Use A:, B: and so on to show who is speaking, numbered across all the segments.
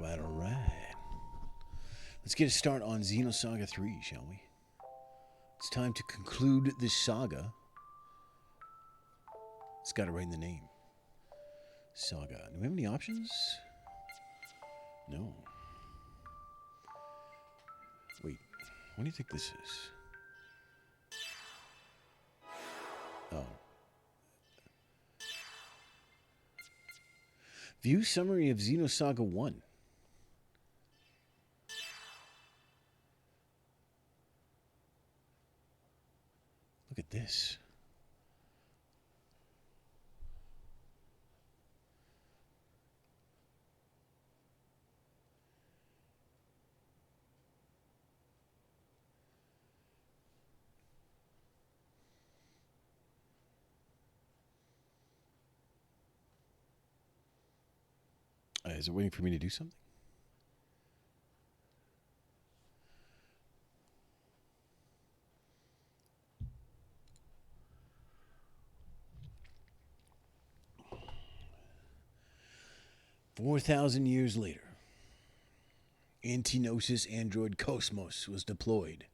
A: Alright. Let's get a start on Xenosaga 3, shall we? It's time to conclude this saga. It's got it right in the name. Saga. Do we have any options? No. Wait, what do you think this is? Oh. View summary of Xenosaga 1. Look at this. Is it waiting for me to do something? "4,000 years later, Antinosis android Cosmos was deployed.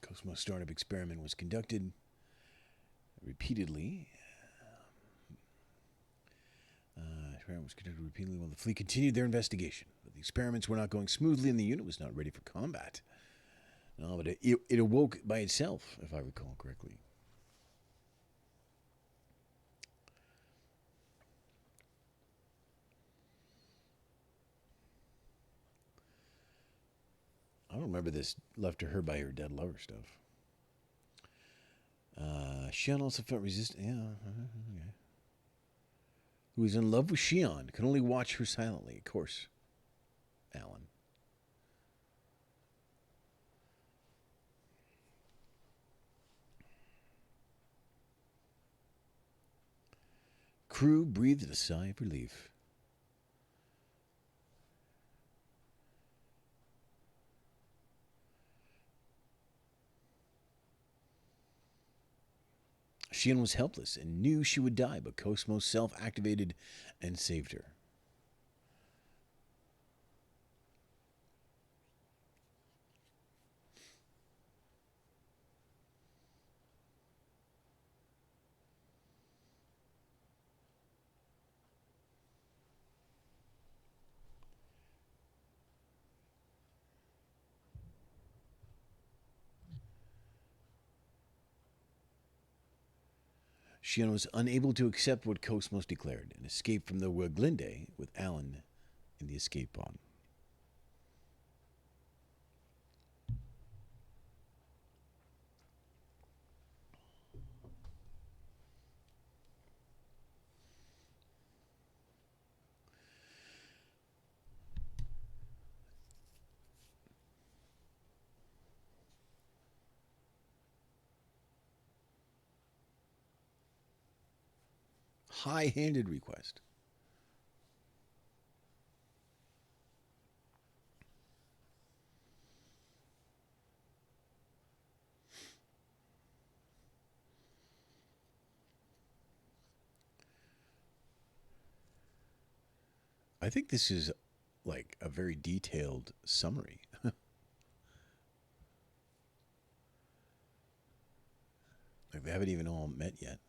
A: Cosmos startup experiment was conducted repeatedly. While the fleet continued their investigation. But the experiments were not going smoothly, and the unit was not ready for combat. No, but it awoke by itself, if I recall correctly. I don't remember this left to her by her dead lover stuff. Shion also felt resistance. Yeah, okay. Who was in love with Shion, could only watch her silently, of course. Alan. Crew breathed a sigh of relief. Shion was helpless and knew she would die, but Cosmos self-activated and saved her. Shion was unable to accept what Cosmos declared and escaped from the Waglinde with Alan in the escape pod. High-handed request. I think this is like a very detailed summary. Like they haven't even all met yet.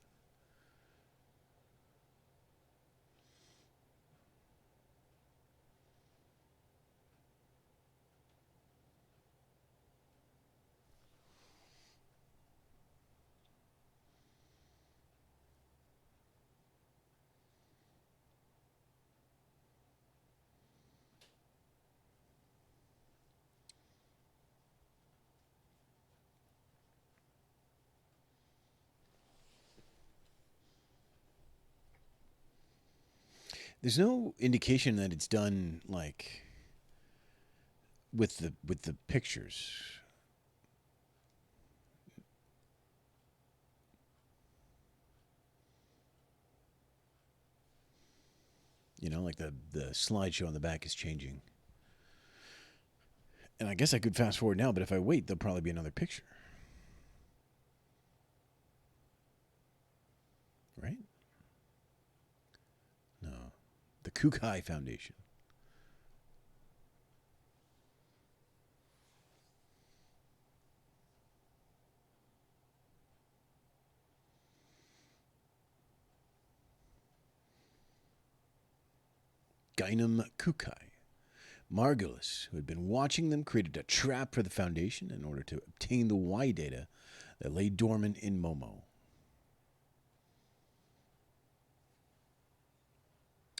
A: There's no indication that it's done like with the pictures. You know, like the slideshow on the back is changing. And I guess I could fast forward now, but if I wait, there'll probably be another picture. right? No. The Kukai Foundation. Gynum Kukai. Margulis, who had been watching them, created a trap for the Foundation in order to obtain the Y data that lay dormant in Momo.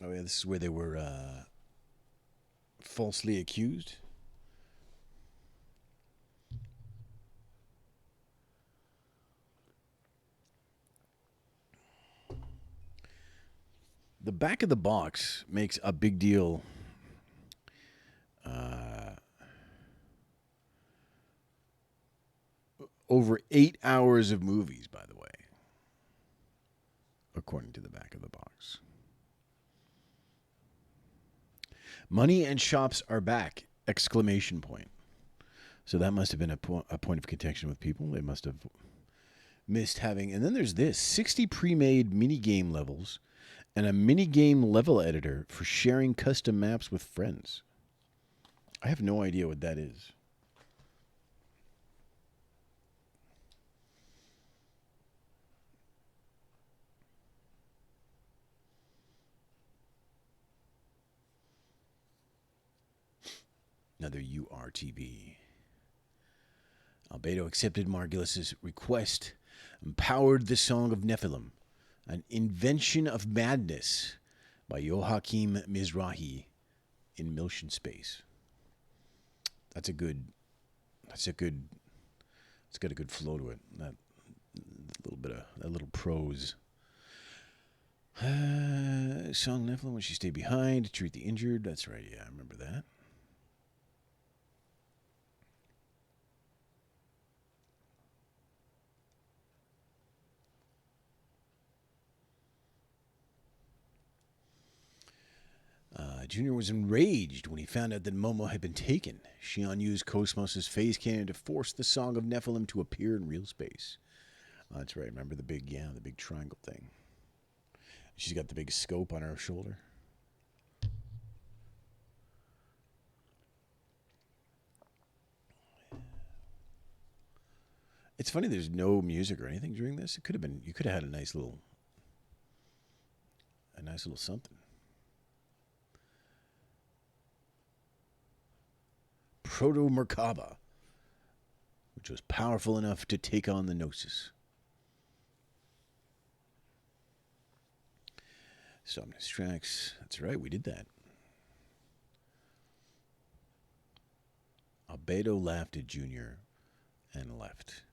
A: Oh yeah, this is where they were falsely accused. The back of the box makes a big deal. Over 8 hours of movies, by the way, according to the back of the box. Money and shops are back! Exclamation point. So that must have been a point of contention with people. They must have missed having. And then there's this 60 pre-made mini-game levels and a mini-game level editor for sharing custom maps with friends. I have no idea what that is. Another URTB. Albedo accepted Margulis' request and powered the Song of Nephilim, an invention of madness by Joachim Mizrahi in Milton Space. It's got a good flow to it. That little prose. Song Nephilim, when she stayed behind to treat the injured. That's right, yeah, I remember that. Junior was enraged when he found out that Momo had been taken. Shion used Cosmos' phase cannon to force the Song of Nephilim to appear in real space. That's right. Remember the big triangle thing. She's got the big scope on her shoulder. It's funny there's no music or anything during this. You could have had a nice little something. Proto-Merkaba, which was powerful enough to take on the Gnosis. Somnus tracks. That's right, we did that. Albedo laughed at Junior and left.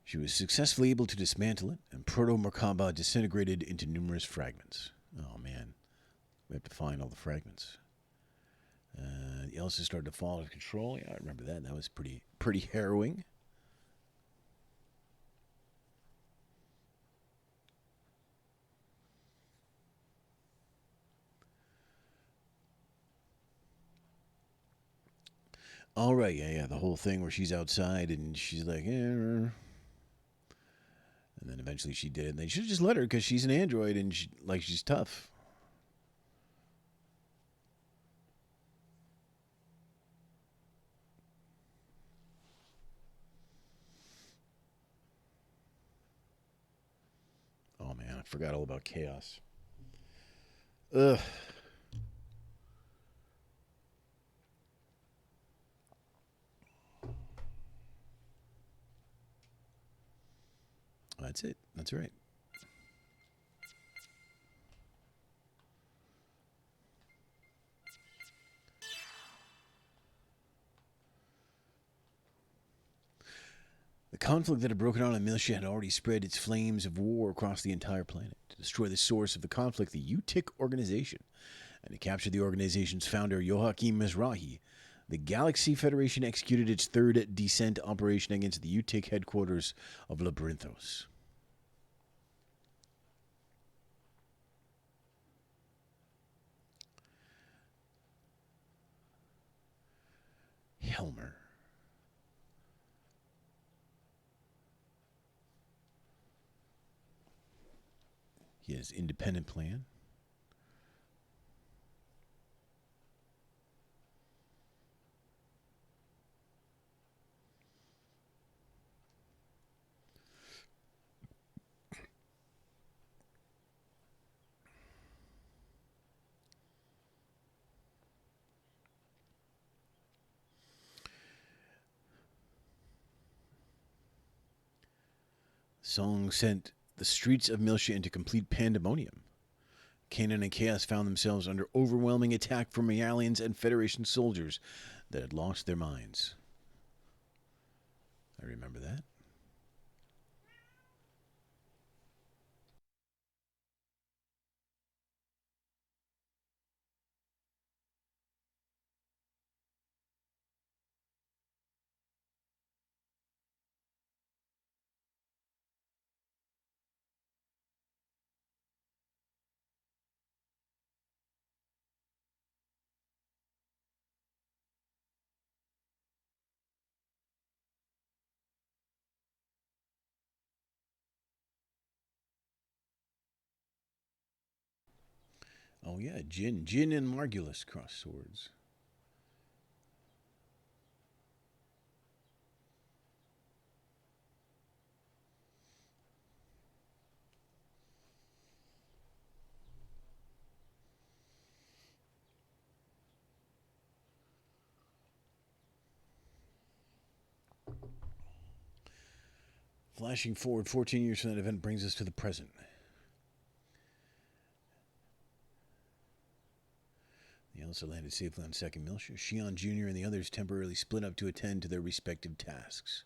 A: She was successfully able to dismantle it, and Proto-Merkaba disintegrated into numerous fragments. Oh, man. We have to find all the fragments. The Elsa started to fall out of control. Yeah, I remember that. That was pretty harrowing. All right, yeah. The whole thing where she's outside and she's like, and then eventually she did it. And they should have just let her because she's an android and she's tough. Oh, man, I forgot all about Chaos. Ugh. That's it. That's right. The conflict that had broken out on Miltia had already spread its flames of war across the entire planet. To destroy the source of the conflict, the UTIC organization, and to capture the organization's founder, Joachim Mizrahi, the Galaxy Federation executed its third descent operation against the UTIC headquarters of Labyrinthos. Helmer. He has independent plan. Song sent the streets of Miltia into complete pandemonium. Kanan and Chaos found themselves under overwhelming attack from Aliens and Federation soldiers that had lost their minds. I remember that. Oh yeah, Jin and Margulis cross swords. Flashing forward 14 years from that event brings us to the present. The Elsa landed safely on second Miltia. Shion Jr. and the others temporarily split up to attend to their respective tasks.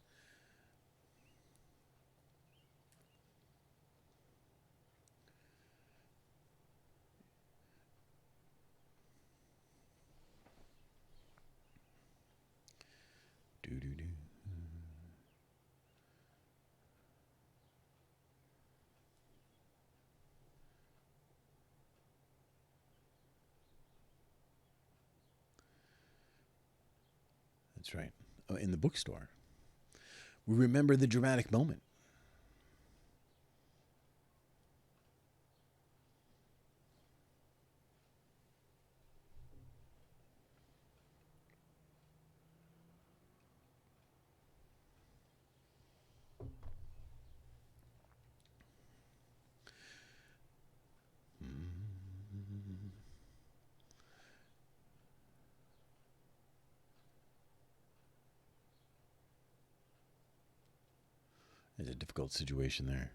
A: Doo-doo-doo. That's right. Oh, in the bookstore. We remember the dramatic moment. It's a difficult situation there.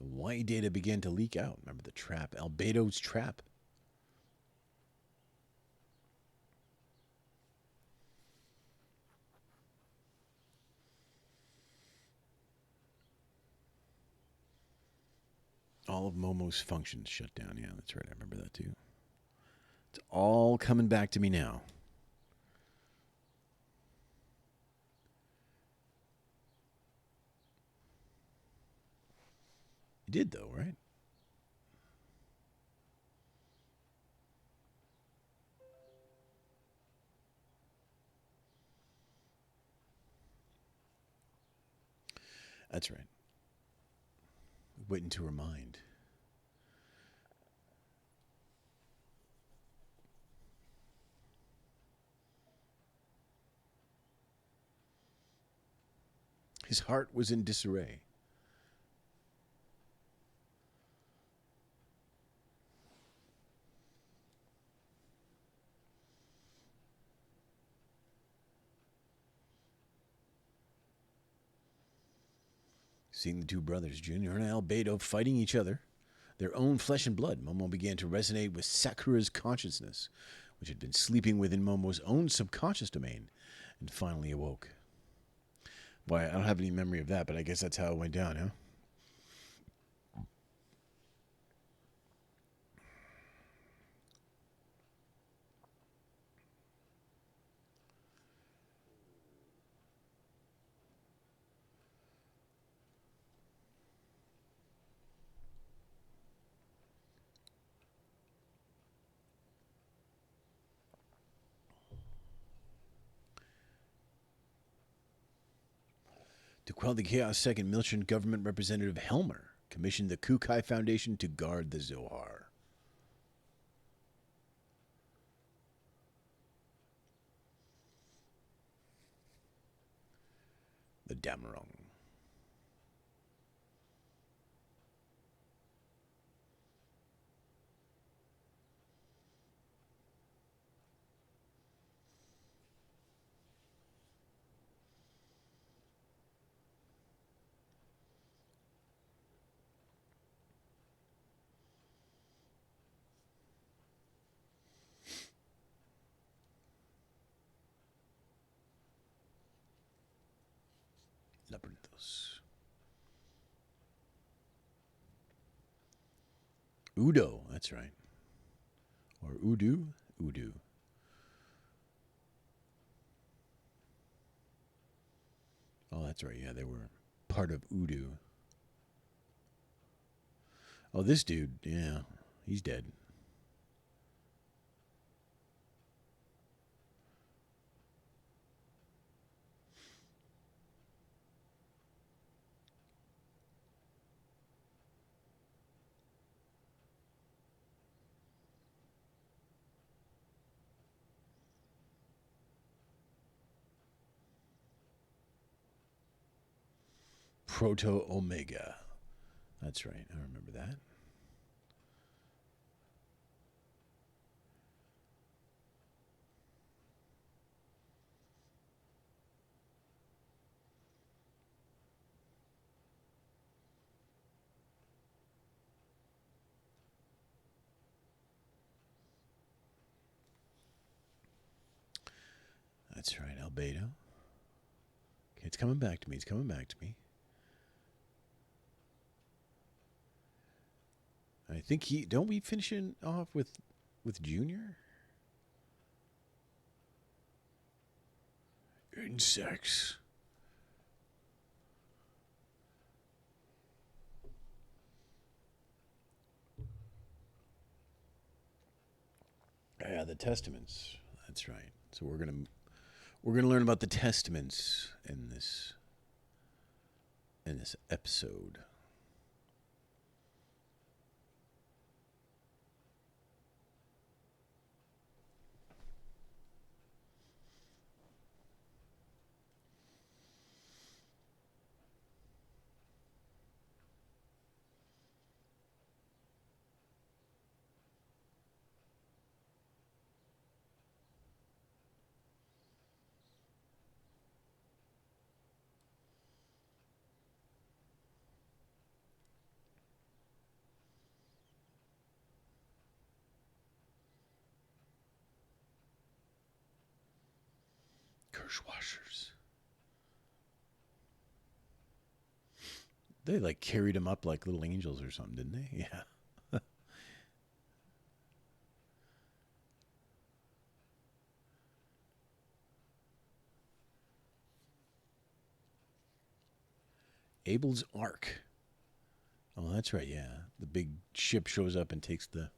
A: The Y data began to leak out. Remember the trap, Albedo's trap. All of Momo's functions shut down. Yeah, that's right. I remember that too. It's all coming back to me now. You did, though, right? That's right. Wait into her mind. His heart was in disarray. Seeing the two brothers, Junior and Albedo, fighting each other, their own flesh and blood, Momo began to resonate with Sakura's consciousness, which had been sleeping within Momo's own subconscious domain, and finally awoke. Boy, I don't have any memory of that, but I guess that's how it went down, huh? To quell the chaos, second Miltian government representative Helmer commissioned the Kukai Foundation to guard the Zohar. The Damarung. Labyrinthos. Udo, that's right. Or Udu? Udu. Oh, that's right. Yeah, they were part of Udu. Oh, this dude, yeah, he's dead. Proto Omega. That's right. I remember that. That's right, Albedo. Okay, it's coming back to me. It's coming back to me. I think he. Don't we finish it off with Junior? Insects. Yeah, the Testaments. That's right. So we're gonna learn about the Testaments in this episode. Kirschwashers. They like carried him up like little angels or something, didn't they? Yeah. Abel's Ark. Oh, that's right. Yeah, the big ship shows up and takes the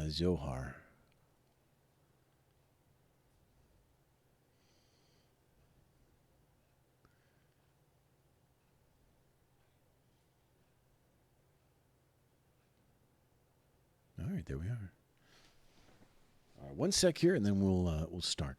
A: Zohar. All right, there we are. All right, one sec here, and then we'll start.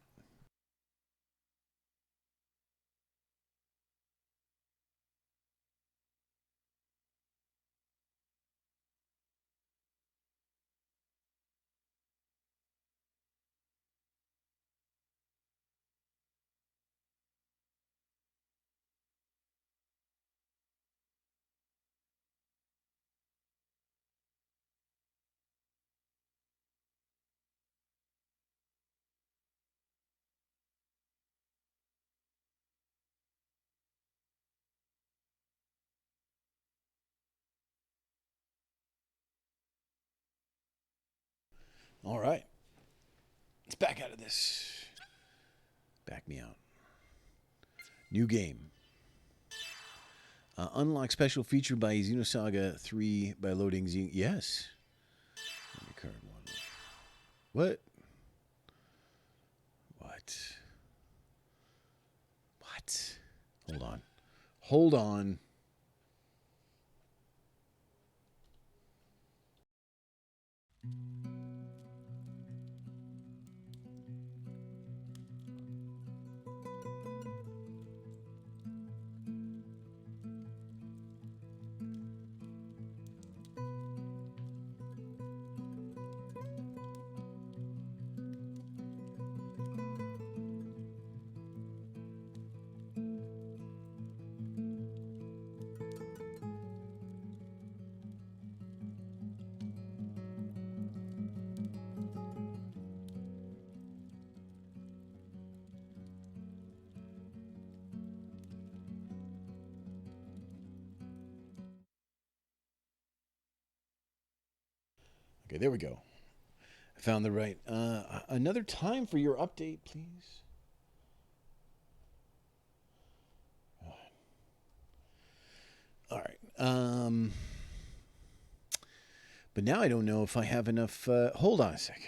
A: All right, let's back out of this. Back me out. New game. Unlock special feature by Xenosaga 3 by loading Yes. Card one. What? What? Hold on. Hold on. Okay, there we go. I found the right. Another time for your update, please. All right. But now I don't know if I have enough. Hold on a sec.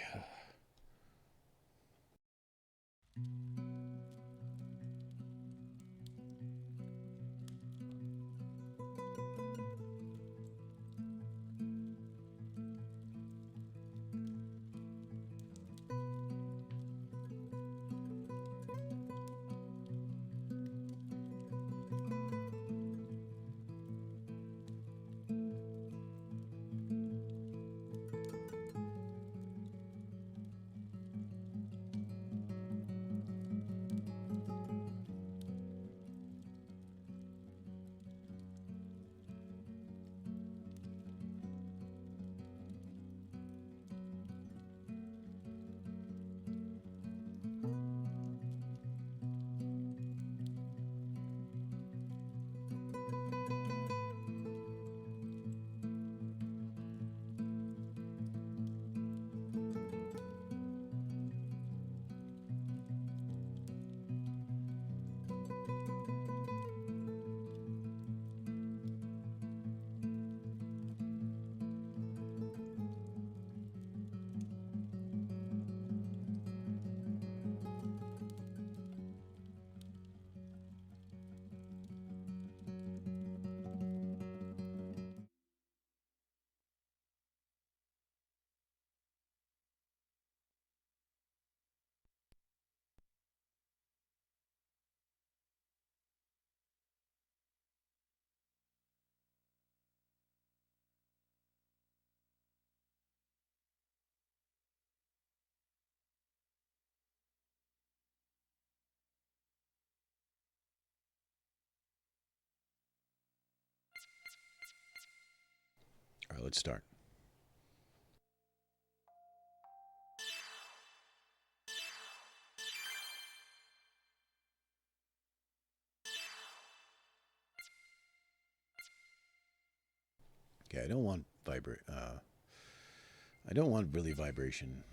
A: All right, let's start. Okay, I don't want vibrate. I don't want really vibration.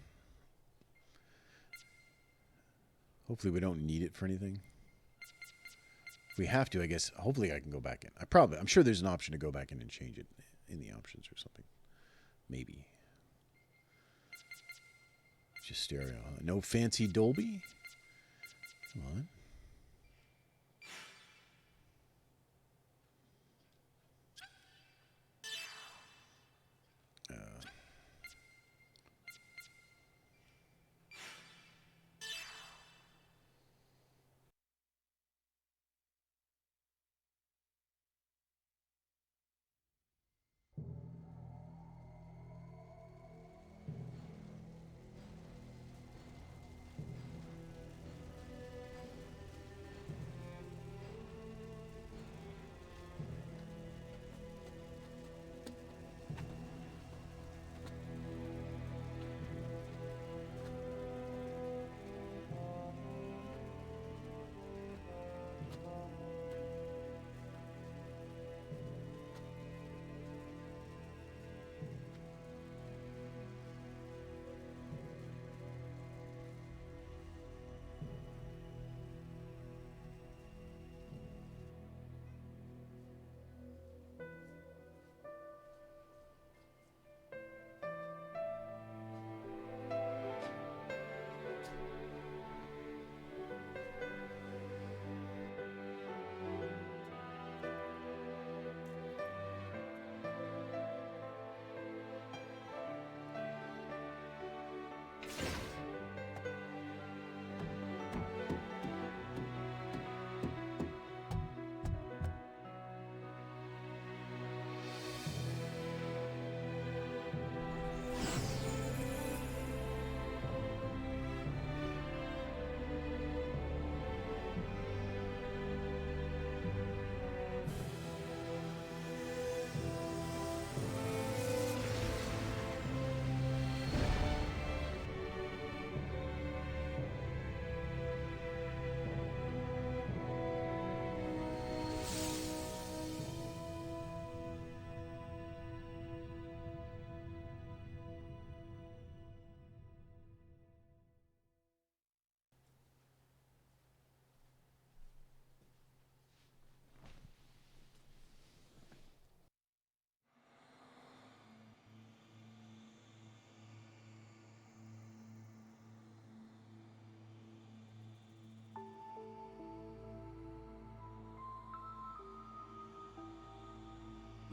A: Hopefully, we don't need it for anything. If we have to, I guess. Hopefully, I can go back in. I'm sure there's an option to go back in and change it in the options or something. Maybe. Just stereo. No fancy Dolby. Come on.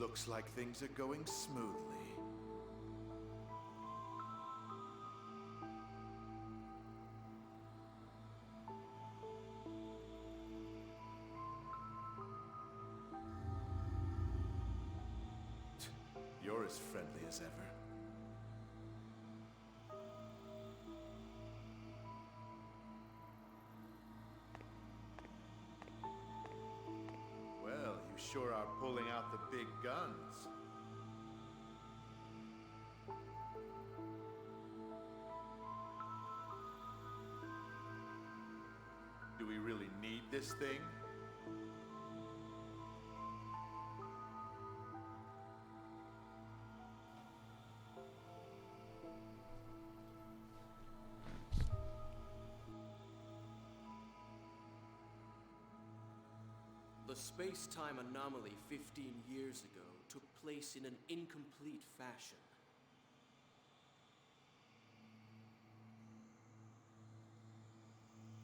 B: Looks like things are going smoothly. You're as friendly as ever. Well, you sure are pulling out the big guns. Do we really need this thing?
C: The space-time anomaly 15 years ago took place in an incomplete fashion.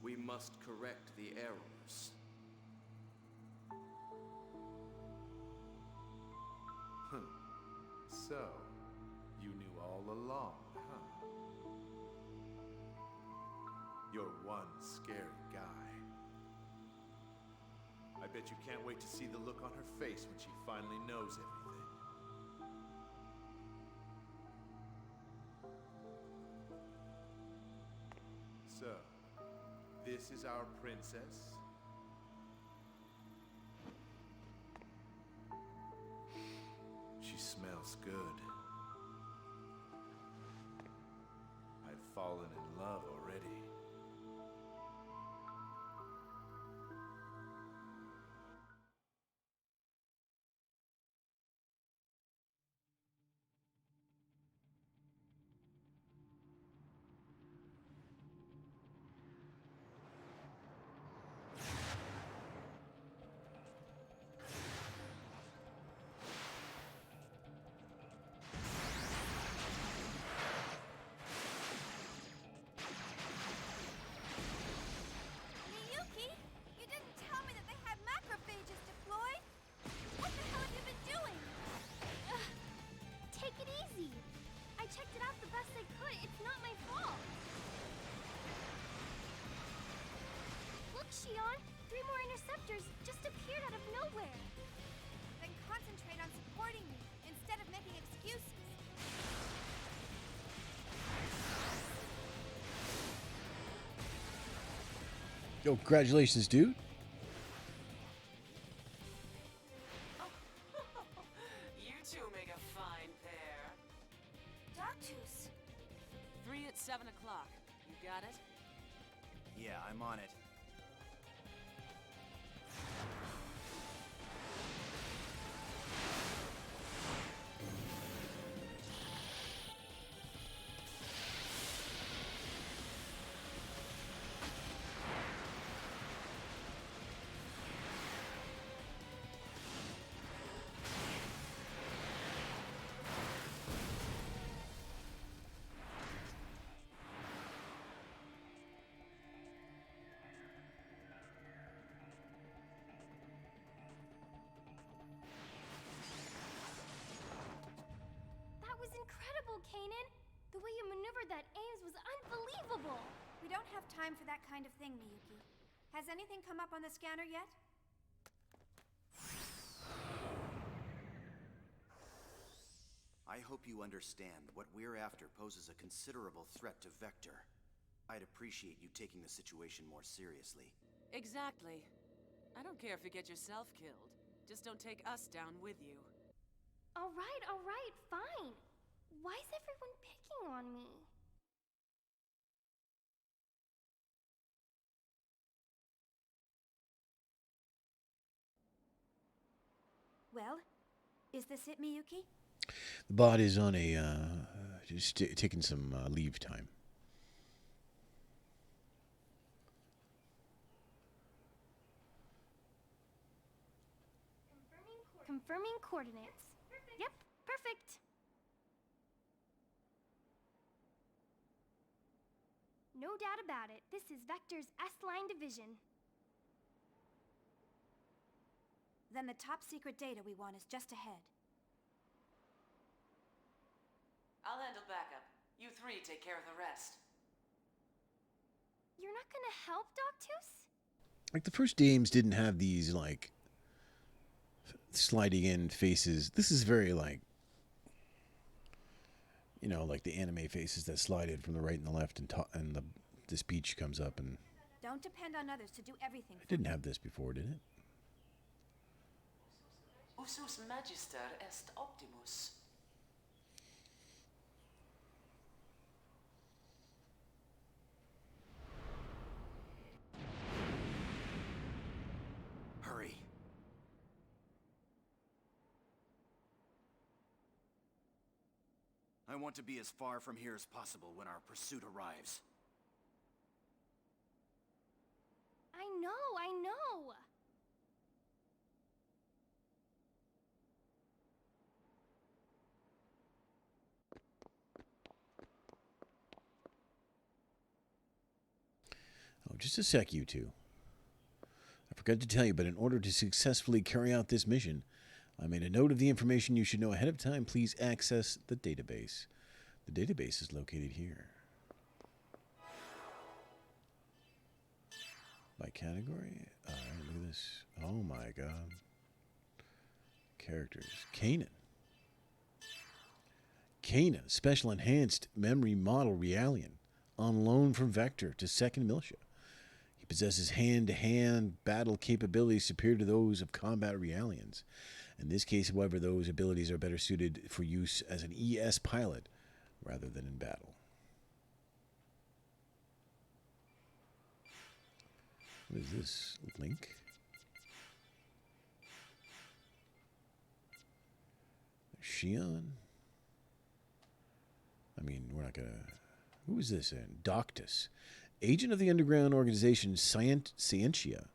C: We must correct the errors.
B: So, you knew all along, huh? You're one scary guy. I bet you can't wait to see the look on her face when she finally knows everything. So, this is our princess? She smells good. I've fallen in love already.
D: Miyuki, you didn't tell me that they had macrophages deployed. What the hell have you been doing?
E: Take it easy. I checked it out the best I could. It's not my fault. Look, Shion. 3 more interceptors just appeared out of nowhere.
D: Then concentrate on supporting me instead of making excuses.
A: Yo, congratulations, dude.
F: You two make a fine pair.
D: Darkus.
F: 3 at 7 o'clock. You got it?
G: Yeah, I'm on it.
E: That was incredible, Kanan. The way you maneuvered that Ames was unbelievable.
D: We don't have time for that kind of thing, Miyuki. Has anything come up on the scanner yet?
G: I hope you understand what we're after poses a considerable threat to Vector. I'd appreciate you taking the situation more seriously.
F: Exactly. I don't care if you get yourself killed. Just don't take us down with you.
E: All right, fine. Why is everyone picking on me?
D: Well, is this it, Miyuki?
A: The bot is on a just taking some leave time.
E: Confirming coordinates. Yep, perfect. No doubt about it. This is Vector's S-Line division.
D: Then the top secret data we want is just ahead.
F: handle backup. You three take care of the rest.
E: You're not gonna help, Doctus?
A: Like, the first games didn't have these, like, sliding in faces. This is very, like, you know, like the anime faces that slide in from the right and the left, and the speech comes up, and
D: Don't depend on others to do everything.
A: it didn't have this before, did it?
F: Usus magister est optimus.
G: Hurry. I want to be as far from here as possible when our pursuit arrives.
E: I know.
A: Oh, just a sec, you two. I forgot to tell you, but in order to successfully carry out this mission, I made a note of the information you should know ahead of time. Please access the database. The database is located here. By category? All right, look at this. Oh my god. Characters. Kanan. Kanan, special enhanced memory model Realian, on loan from Vector to 2nd Militia. He possesses hand-to-hand battle capabilities superior to those of combat Realians. In this case, however, those abilities are better suited for use as an ES pilot rather than in battle. What is this? Link? Shion? I mean, we're not gonna... Who is this in? Doctus. Agent of the underground organization Scientia,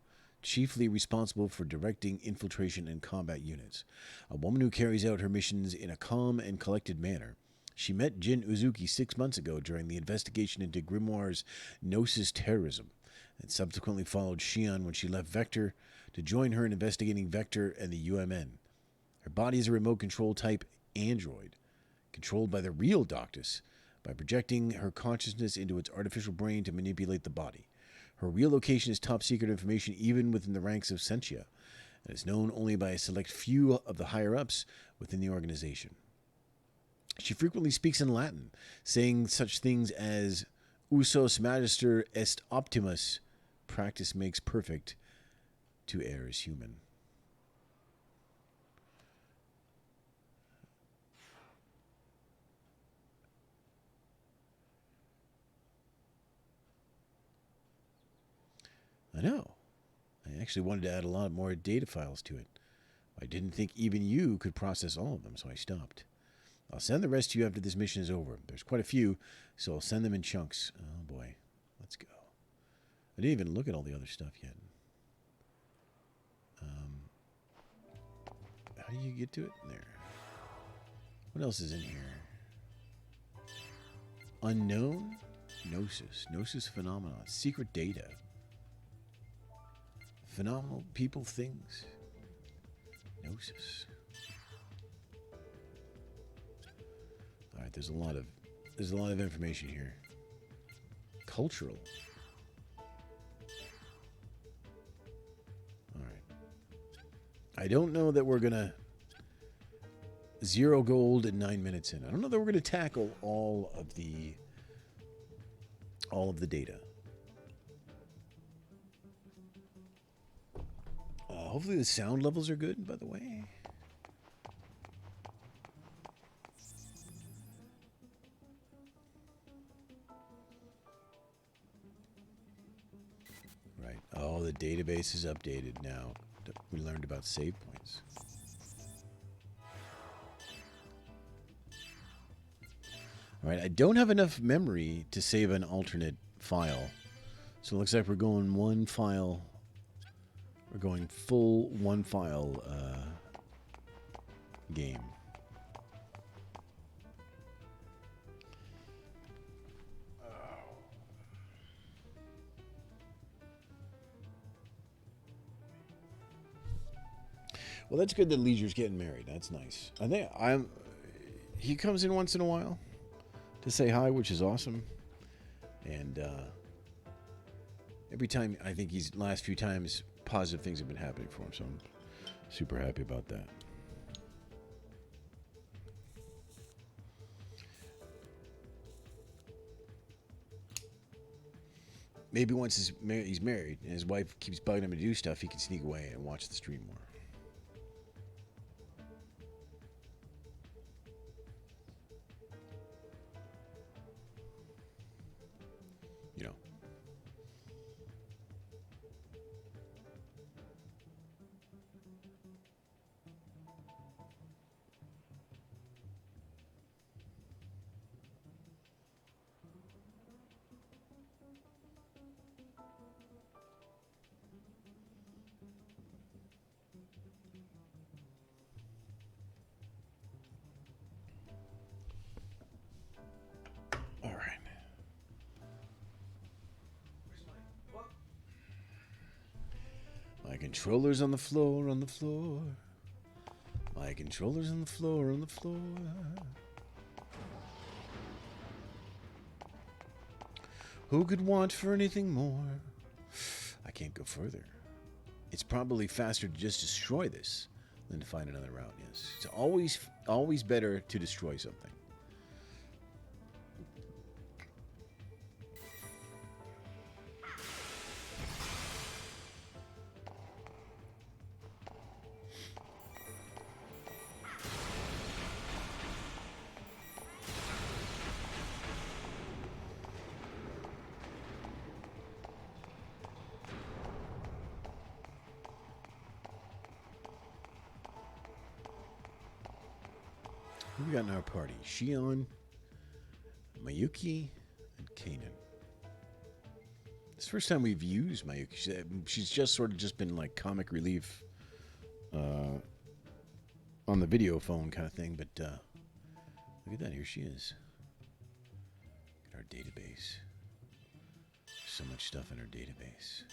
A: chiefly responsible for directing infiltration and combat units. A woman who carries out her missions in a calm and collected manner. She met Jin Uzuki 6 months ago during the investigation into Grimoire's Gnosis terrorism, and subsequently followed Shion when she left Vector to join her in investigating Vector and the UMN. Her body is a remote control type android, controlled by the real Doctus by projecting her consciousness into its artificial brain to manipulate the body. Her real location is top secret information even within the ranks of Scientia, and is known only by a select few of the higher-ups within the organization. She frequently speaks in Latin, saying such things as usos magister est optimus, practice makes perfect, to err is human. I know. I actually wanted to add a lot more data files to it. I didn't think even you could process all of them, so I stopped. I'll send the rest to you after this mission is over. There's quite a few, so I'll send them in chunks. Oh boy, let's go. I didn't even look at all the other stuff yet. How do you get to it? There. What else is in here? Unknown? Gnosis. Gnosis phenomenon. Secret data. Phenomenal people, things. Gnosis. All right, there's a lot of information here. Cultural. All right. I don't know that we're gonna 0 gold in 9 minutes in. I don't know that we're gonna tackle all of the data. Hopefully the sound levels are good, by the way. Right. Oh, the database is updated now. We learned about save points. All right. I don't have enough memory to save an alternate file. So it looks like we're going one file. We're going full one file game. Well, that's good that Leisure's getting married. That's nice. I think he comes in once in a while. to say hi, which is awesome. And every time, I think last few times, positive things have been happening for him. So I'm super happy about that. Maybe once he's married and his wife keeps bugging him to do stuff, he can sneak away and watch the stream more. You know. All right. My controller's on the floor, on the floor. My controller's on the floor, on the floor. Who could want for anything more? I can't go further. It's probably faster to just destroy this than to find another route. Yes, it's always better to destroy something. Who we got in our party? Shion, Mayuki, and Kanan. It's the first time we've used Mayuki. She's just sort of just been like comic relief on the video phone kind of thing. But look at that. Here she is. Look at our database. So much stuff in our database.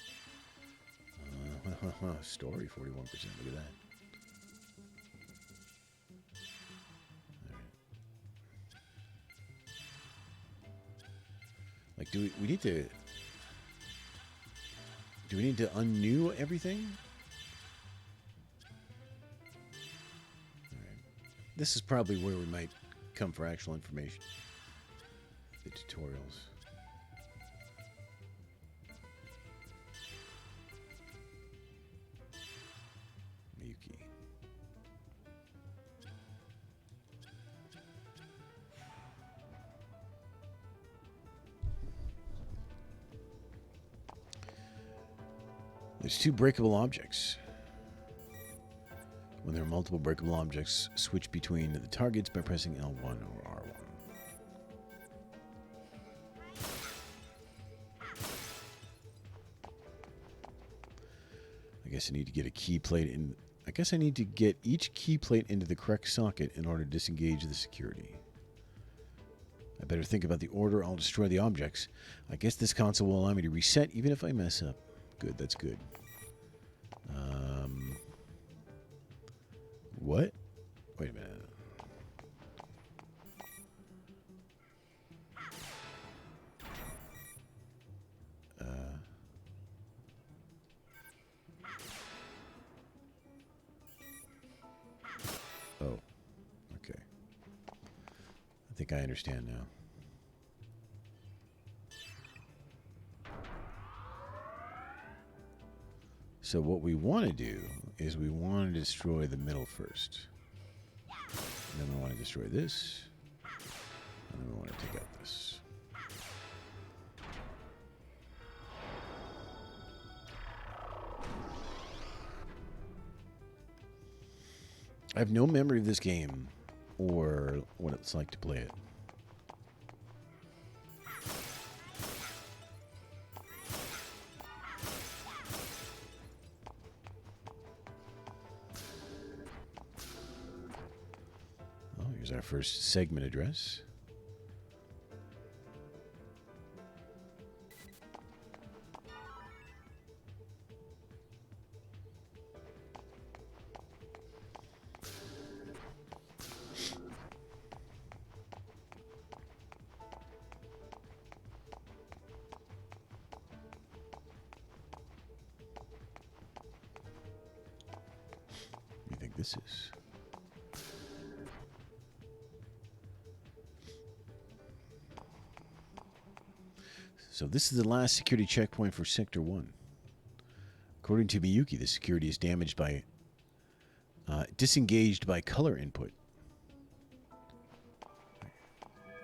A: Story, 41%. Look at that. Like, do we need to undo everything? All right. This is probably where we might come for actual information. The tutorials. Miyuki. There's 2 breakable objects. When there are multiple breakable objects, switch between the targets by pressing L1 or R1. I guess I need to get a key plate in. I guess I need to get each key plate into the correct socket in order to disengage the security. I better think about the order I'll destroy the objects. I guess this console will allow me to reset even if I mess up. Good, that's good. What? Wait a minute. Oh, okay. I think I understand now. So what we want to do is we want to destroy the middle first. And then we want to destroy this. And then we want to take out this. I have no memory of this game or what it's like to play it. Oh, here's our first segment address. this is. So this is the last security checkpoint for Sector 1. According to Miyuki, the security is damaged by... disengaged by color input.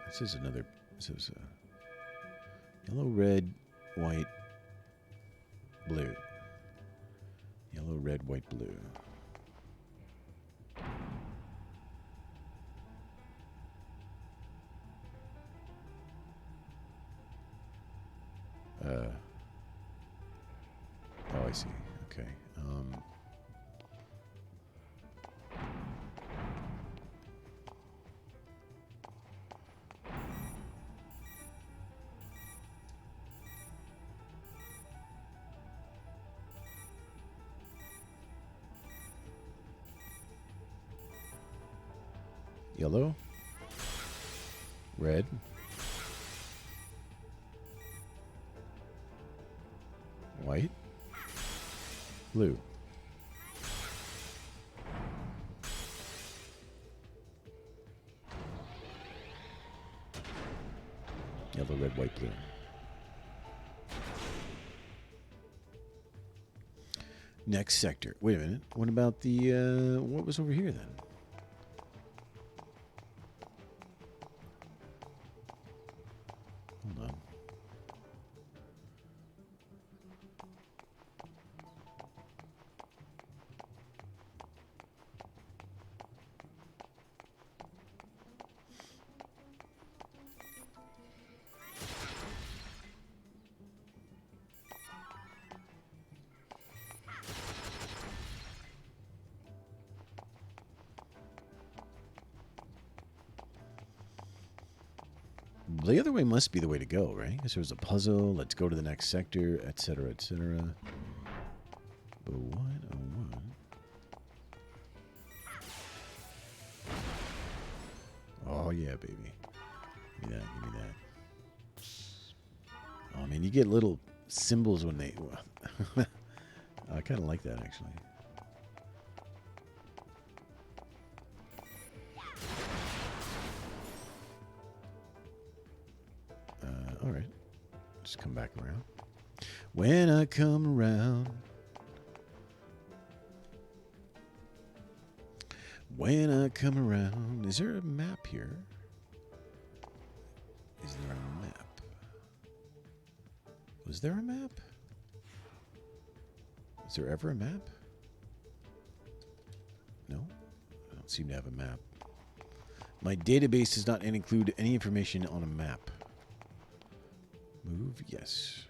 A: This is another... This is yellow, red, white, blue. Yellow, red, white, blue. Oh, I see. Okay. Yellow, red, white, blue. Yellow, red, white, blue. Next sector. Wait a minute. What about the, what was over here then? Hold on. The other way must be the way to go, right? Because there's a puzzle. Let's go to the next sector, etc., etc. But what? Oh, what? Oh, yeah, baby. Give me that. Give me that. Oh, man, you get little symbols when they... I kind of like that, actually. All right. Just come back around. When I come around. When I come around. Is there a map here? Is there a map? Was there a map? Is there ever a map? No? I don't seem to have a map. My database does not include any information on a map. Move, yes.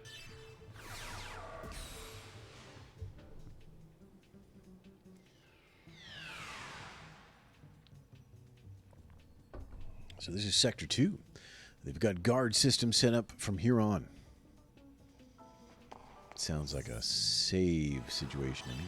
A: So this is Sector 2. They've got guard systems set up from here on. Sounds like a save situation to me.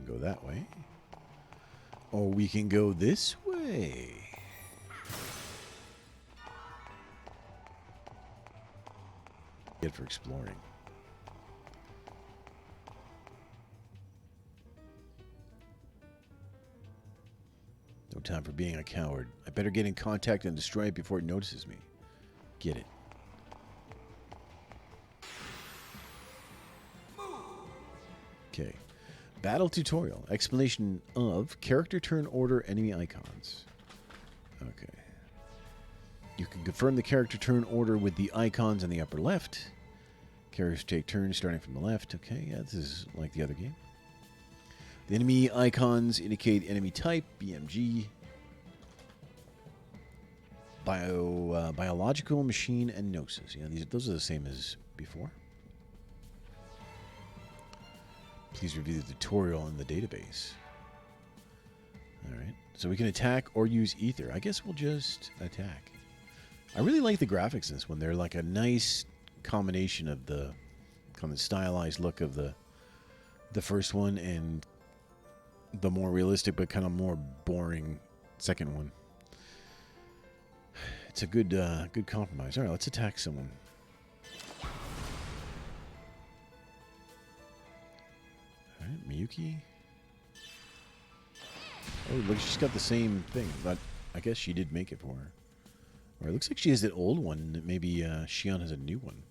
A: Go that way. Or we can go this way. Good for exploring. No time for being a coward. I better get in contact and destroy it before it notices me. Get it. Okay. Battle tutorial. Explanation of character turn order enemy icons. Okay. You can confirm the character turn order with the icons in the upper left. Characters take turns starting from the left. Okay, yeah, this is like the other game. The enemy icons indicate enemy type, BMG, biological, machine, and gnosis. Yeah, those are the same as before. Please review the tutorial in the database. Alright, so we can attack or use ether. I guess we'll just attack. I really like the graphics in this one. They're like a nice combination of the kind of stylized look of the first one and the more realistic but kind of more boring second one. It's a good good compromise. All right, let's attack someone. All right, Miyuki. Oh, look, she's got the same thing, but I guess she did make it for her. Or it looks like she has that old one. Maybe Shion has a new one.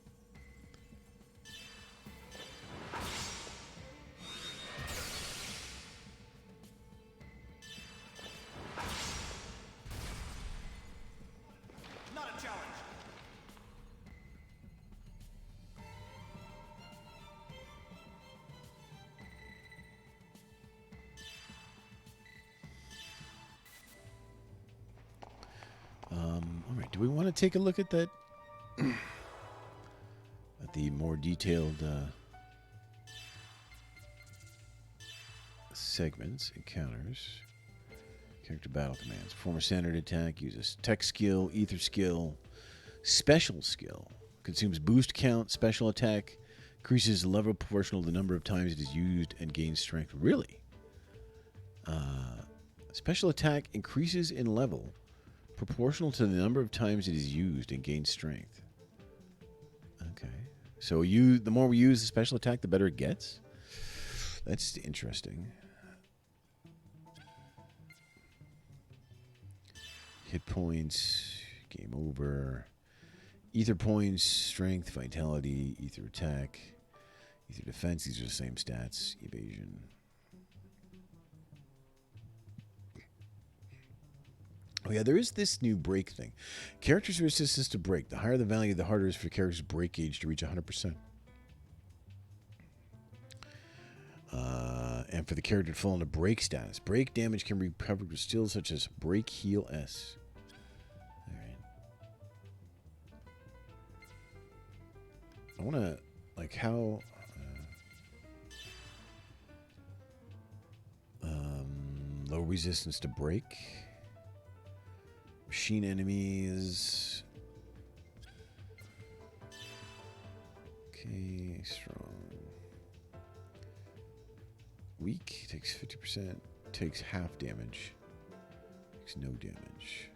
B: Not a challenge.
A: All right, do we want to take a look at that? At the more detailed segments, encounters, character battle commands. Perform a standard attack, uses tech skill, ether skill, special skill. Consumes boost count, special attack, increases level proportional to the number of times it is used and gains strength. Really? Special attack increases in level proportional to the number of times it is used and gains strength. Okay. So the more we use the special attack, the better it gets? That's interesting. Hit points, game over. Ether points, strength, vitality, ether attack, ether defense. These are the same stats. Evasion. Oh yeah, there is this new break thing. Characters' resistance to break. The higher the value, the harder it is for characters' break gauge to reach 100%. And for the character to fall into break status. Break damage can be recovered with skills such as break heal S. Alright. I want to, like, how... low resistance to break. Machine enemies. Okay, strong. Weak, takes 50%, takes half damage. Takes no damage.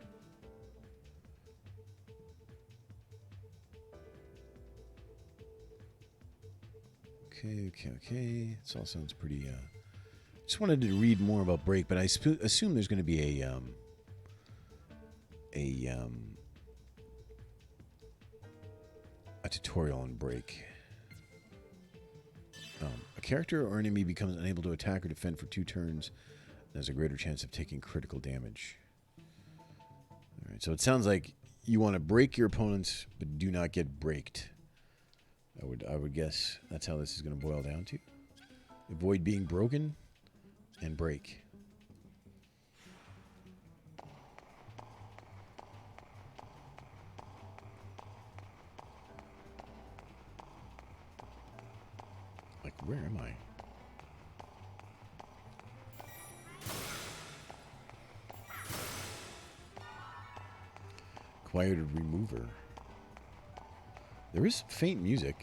A: Okay. This all sounds pretty, just wanted to read more about break, but I assume there's going to be a tutorial on break. A character or enemy becomes unable to attack or defend for 2 turns and has a greater chance of taking critical damage. Alright, so it sounds like you want to break your opponents, but do not get braked. I would guess that's how this is going to boil down to. Avoid being broken and break. Like, where am I? Acquired remover. There is faint music.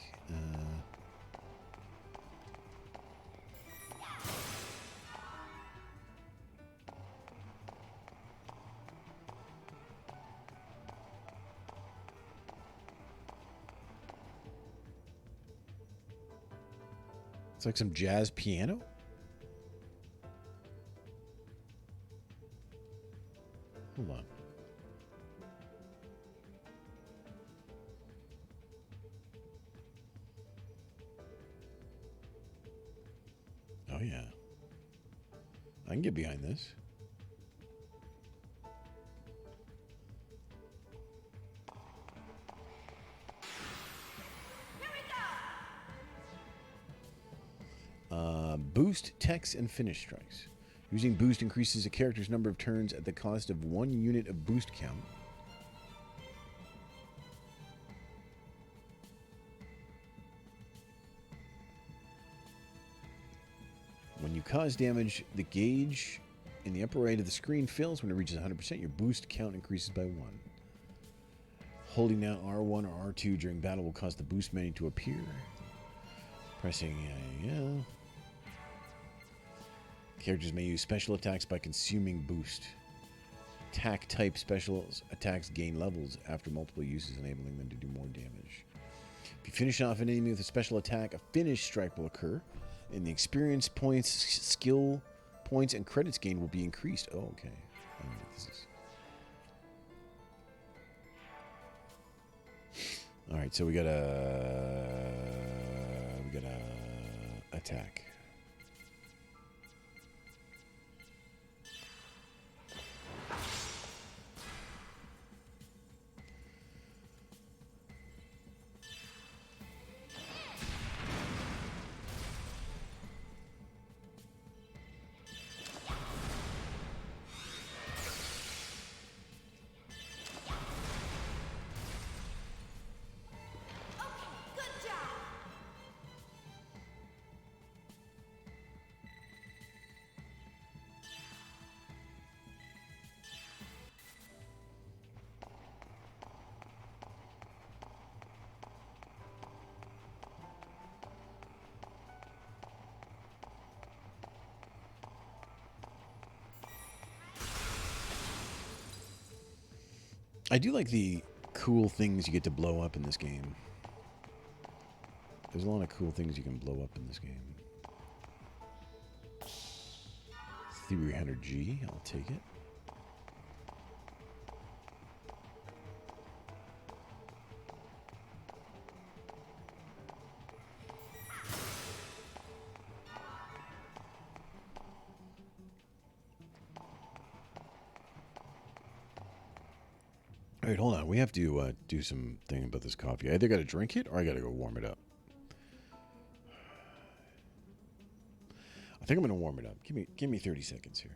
A: It's like some jazz piano. Hold on. Oh, yeah. I can get behind this. Boost, techs, and finish strikes. Using boost increases a character's number of turns at the cost of 1 unit of boost count. When you cause damage, the gauge in the upper right of the screen fills. When it reaches 100%, your boost count increases by 1. Holding down R1 or R2 during battle will cause the boost menu to appear. Pressing yeah. Characters may use special attacks by consuming boost. attack type special attacks gain levels after multiple uses, enabling them to do more damage. If you finish off an enemy with a special attack, a finish strike will occur, and the experience points, skill points, and credits gained will be increased. Oh, okay. I don't know what this is. All right, so we got a attack.
D: Good job!
A: I do like the cool things you get to blow up in this game. There's a lot of cool things you can blow up in this game. 300G, I'll take it. All right, hold on. We have to do something about this coffee. I either got to drink it or I got to go warm it up. I think I'm going to warm it up. Give me 30 seconds here.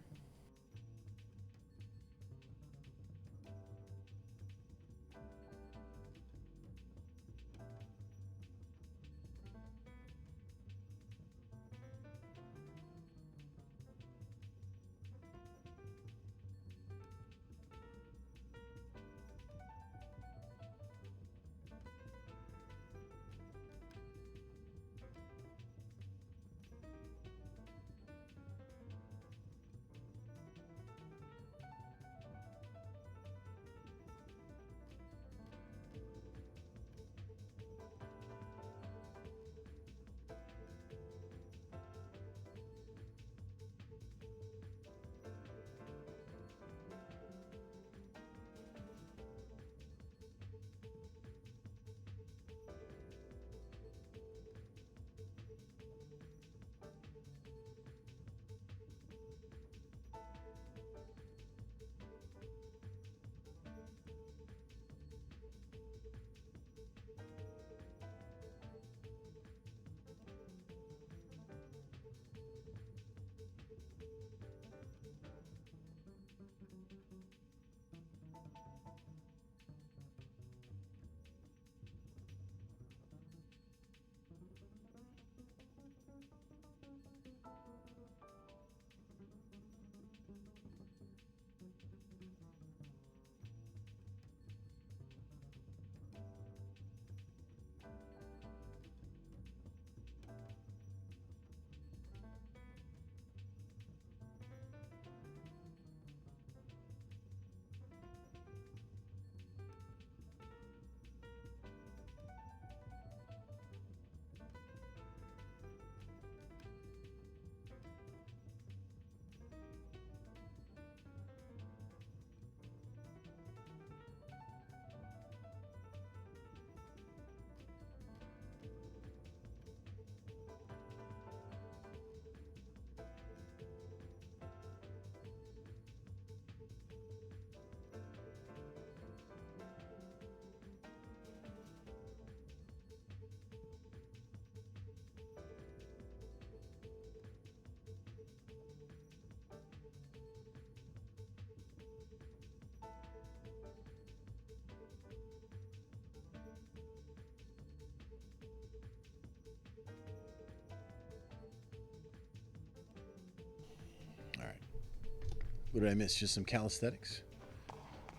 A: What did I miss? Just some calisthenics?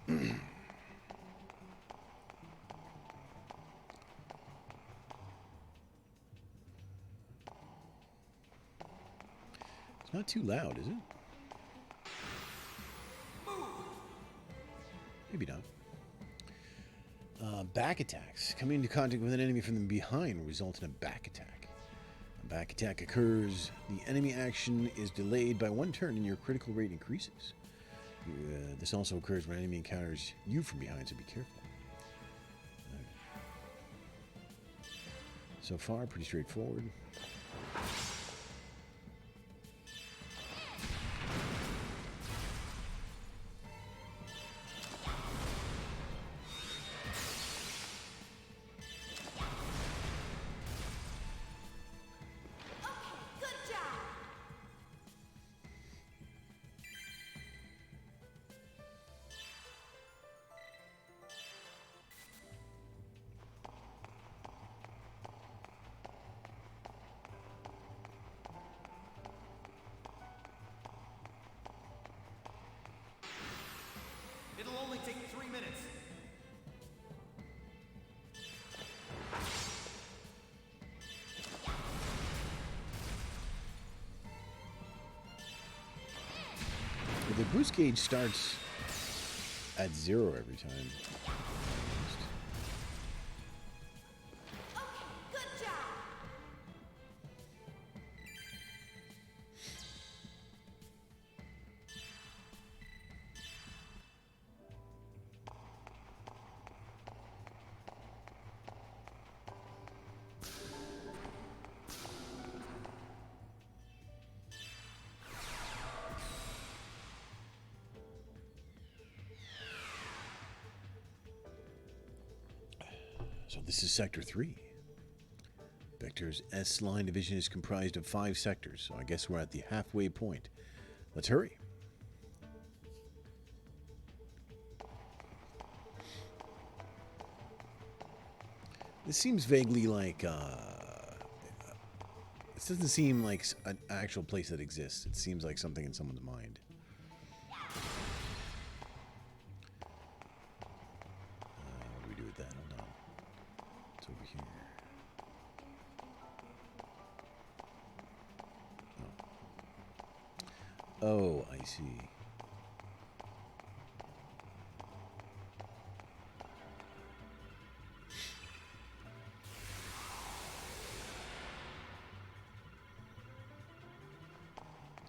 A: It's not too loud, is it? Maybe not. Back attacks. Coming into contact with an enemy from behind will result in a back attack. A back attack occurs. The enemy action is delayed by 1 turn and your critical rate increases. This also occurs when an enemy encounters you from behind, so be careful. So far, pretty straightforward.
G: It'll only take 3 minutes.
A: The boost gauge starts at 0 every time. So this is Sector 3. Vector's S-line division is comprised of 5 sectors, so I guess we're at the halfway point. Let's hurry. This seems vaguely like, this doesn't seem like an actual place that exists. It seems like something in someone's mind. What do we do with that? Hold on. It's over here. Oh, I see.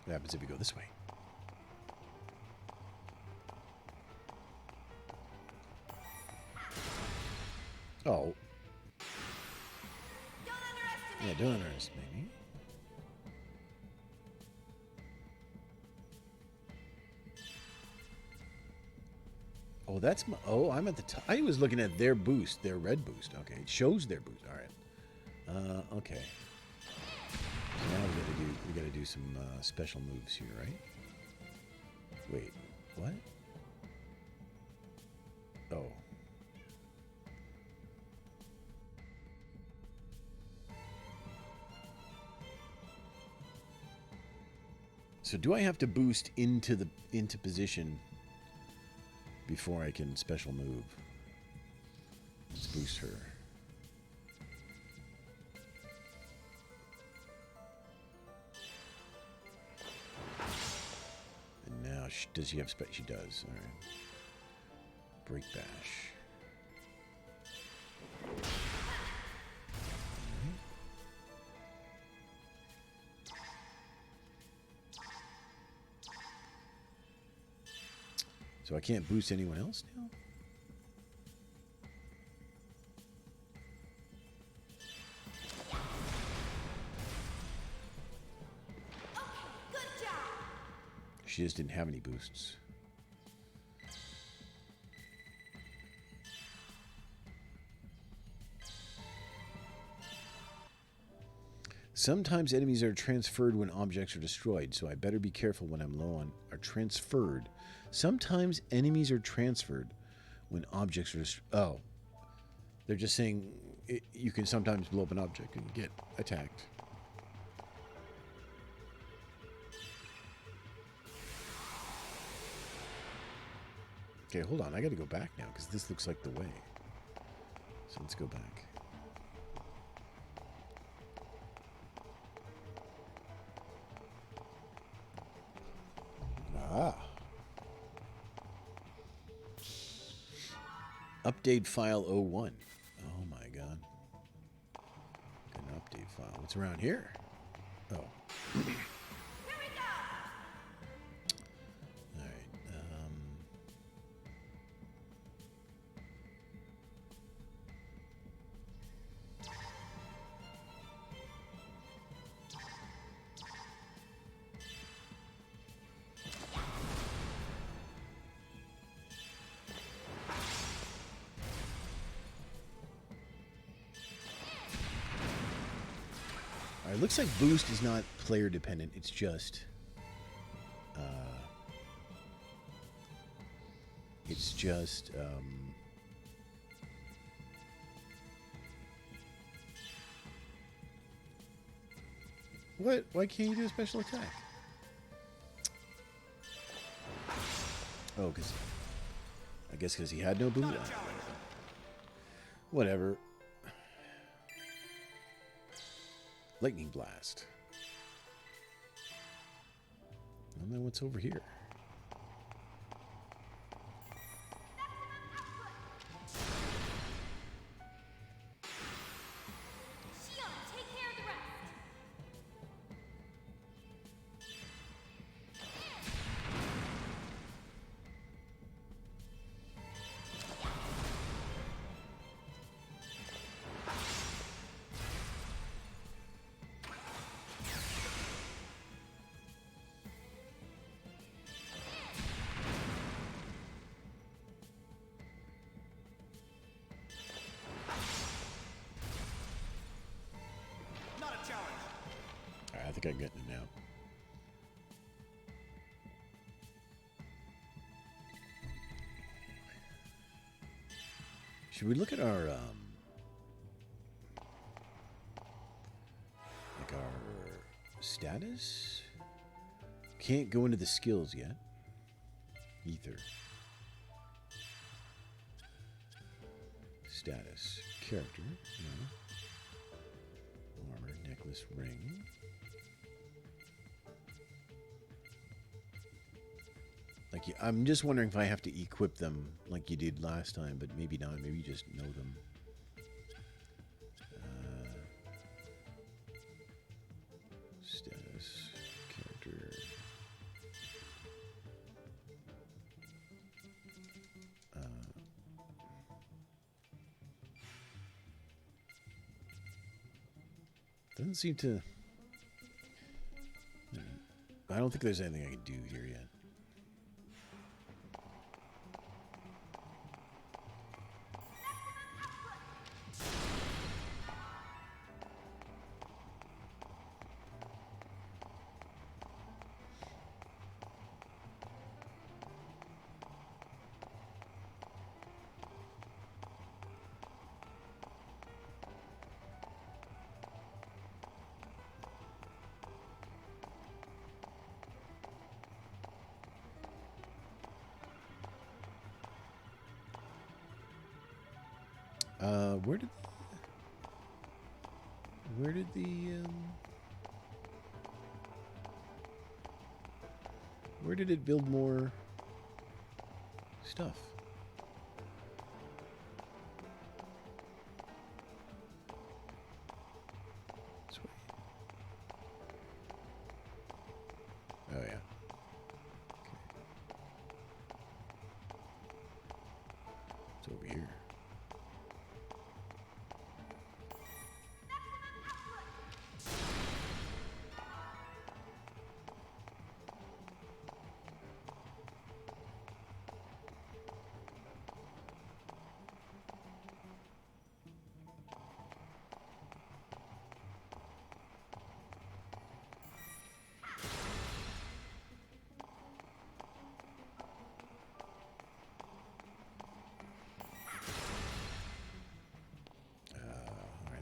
A: What happens if we go this way? Oh. Yeah, don't underestimate me. Oh, that's my... Oh, I'm at the top. I was looking at their boost, their red boost. Okay, it shows their boost. All right. Okay. So now we gotta do some special moves here, right? Wait, what? Oh. So do I have to boost into position before I can special move? Let's boost her. And now, does she have spec? She does. All right. Break bash. So I can't boost anyone else now?
D: Good job.
A: She just didn't have any boosts. Sometimes enemies are transferred when objects are destroyed, so I better be careful when I'm low on... Are transferred. Sometimes enemies are transferred when objects are destroyed. Oh. They're just saying you can sometimes blow up an object and get attacked. Okay, hold on. I gotta go back now, because this looks like the way. So let's go back. Ah. Update file 01. Oh my god. Got an update file. What's around here? Oh.
D: Here we go!
A: Alright. Alright, looks like boost is not player dependent. It's just what? Why can't you do a special attack? Oh, I guess because he had no boost. Whatever. Lightning blast. I don't know what's over here.
E: Shion, take care of the rest.
A: I think I'm getting it now. Should we look at our like our status? Can't go into the skills yet. Ether. Status. Character. No. Armor. Necklace. Ring. Like, I'm just wondering if I have to equip them like you did last time, but maybe not. Maybe you just know them. Status, character. Doesn't seem to. I don't think there's anything I can do here yet. Where did it build more stuff? This way. Oh yeah. Okay. It's over here.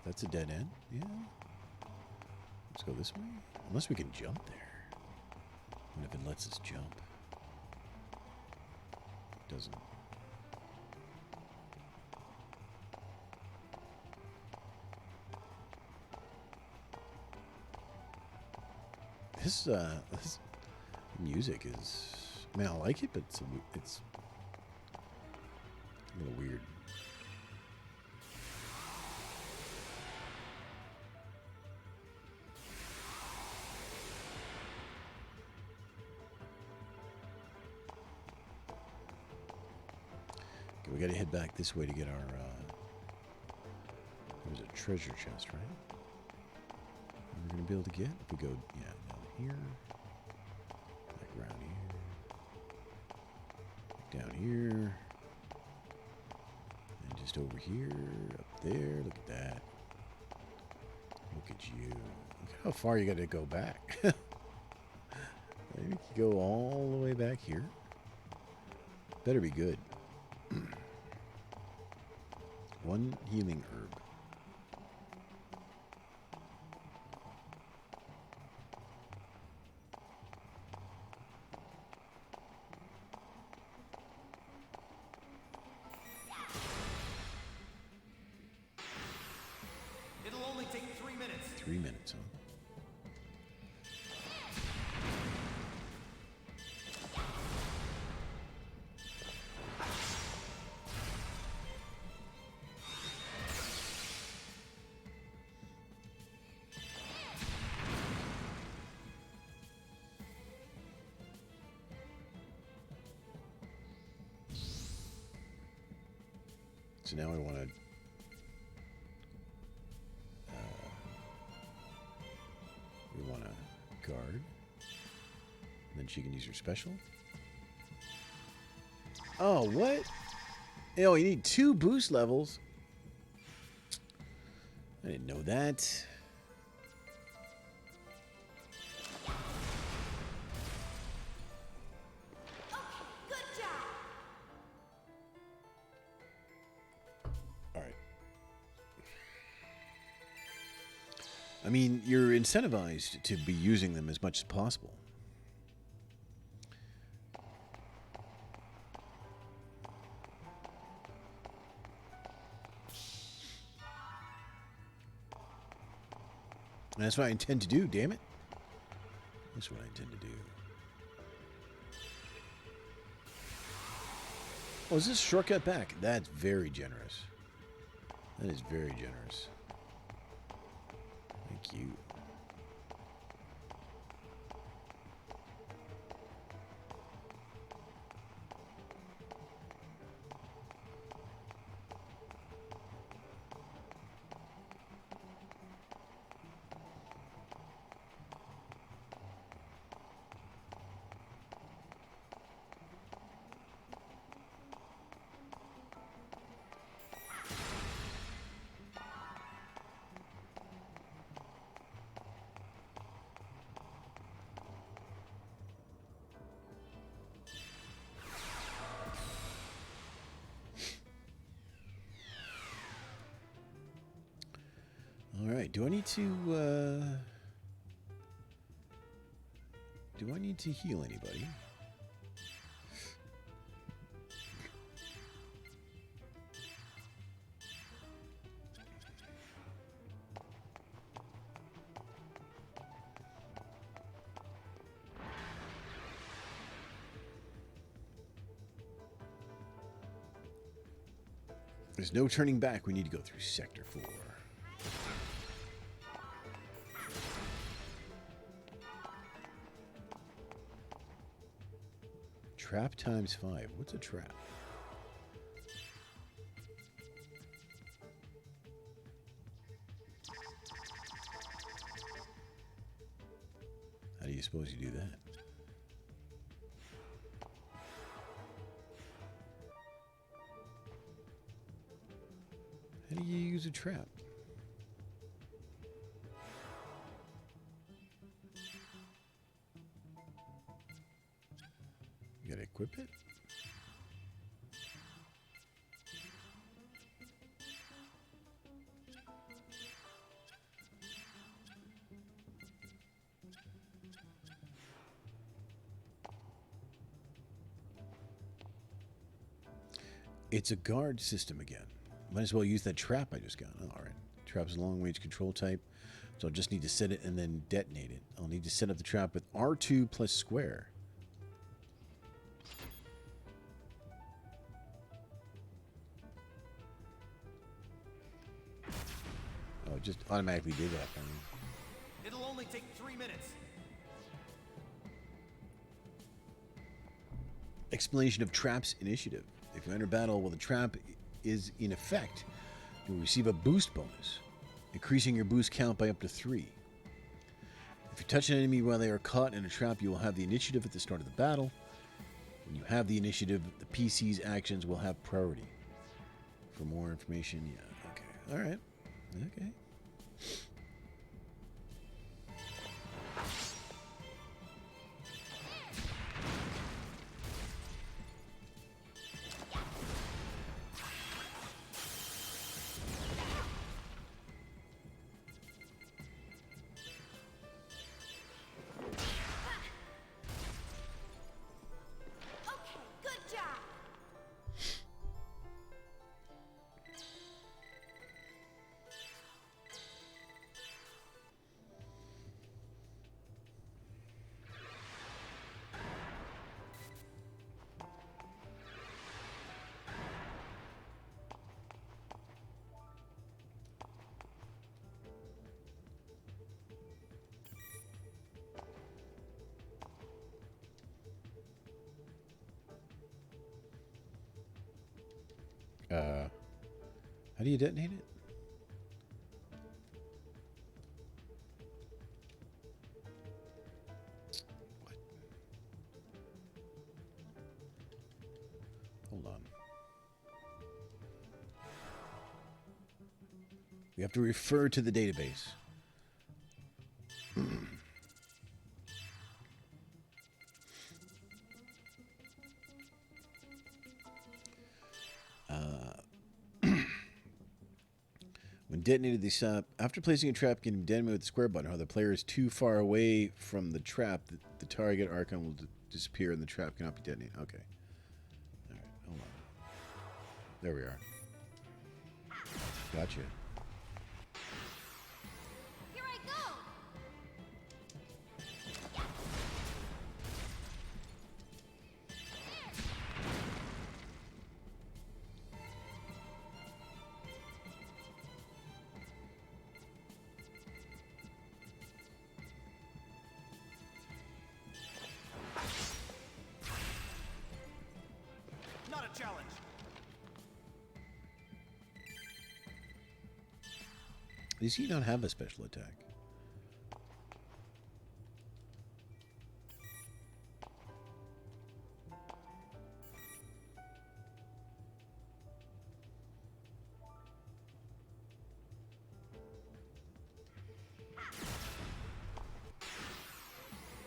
A: That's a dead end. Yeah. Let's go this way. Unless we can jump there. What if it lets us jump? It doesn't. This music is. I mean, I like it, but it's a little weird. gotta head back this way to get our, there's a treasure chest, right? And we're gonna be able to get, if we go, yeah, down here, like around here, down here, and just over here, up there, look at that. Look at you. Look at how far you gotta go back. Maybe you could go all the way back here. Better be good. One healing herb.
G: It'll only take 3 minutes.
A: 3 minutes, huh? So now I want to we want to guard. And then she can use her special. Oh, what? Oh, you need 2 boost levels. I didn't know that.
D: Good job.
A: All right. I mean, you're incentivized to be using them as much as possible. And that's what I intend to do, damn it. That's what I intend to do. Oh, is this a shortcut back? That's very generous. That is very generous. Thank you. All right. Do I need to heal anybody? There's no turning back. We need to go through Sector 4. Trap times 5. What's a trap? How do you suppose you do that? How do you use a trap? You gotta equip it? It's a guard system again. Might as well use that trap I just got. Oh, all right. Trap's a long-range control type, so I'll just need to set it and then detonate it. I'll need to set up the trap with R2 plus square. Oh, it just automatically did that for me.
G: It'll only take 3 minutes.
A: Explanation of traps initiative. If you enter battle while the trap is in effect, you'll receive a boost bonus, increasing your boost count by up to 3. If you touch an enemy while they are caught in a trap, you will have the initiative at the start of the battle. When you have the initiative, the PC's actions will have priority. For more information, yeah, okay. Alright. Okay.
D: Okay, good job.
A: How do you detonate it? What? Hold on. We have to refer to the database. When detonated, after placing a trap, can be detonated with the square button. However, the player is too far away from the trap, the target archon will disappear and the trap cannot be detonated. Okay. All right, hold on. There we are. Gotcha.
E: Here I go!
G: Not a challenge.
A: Does he not have a special attack?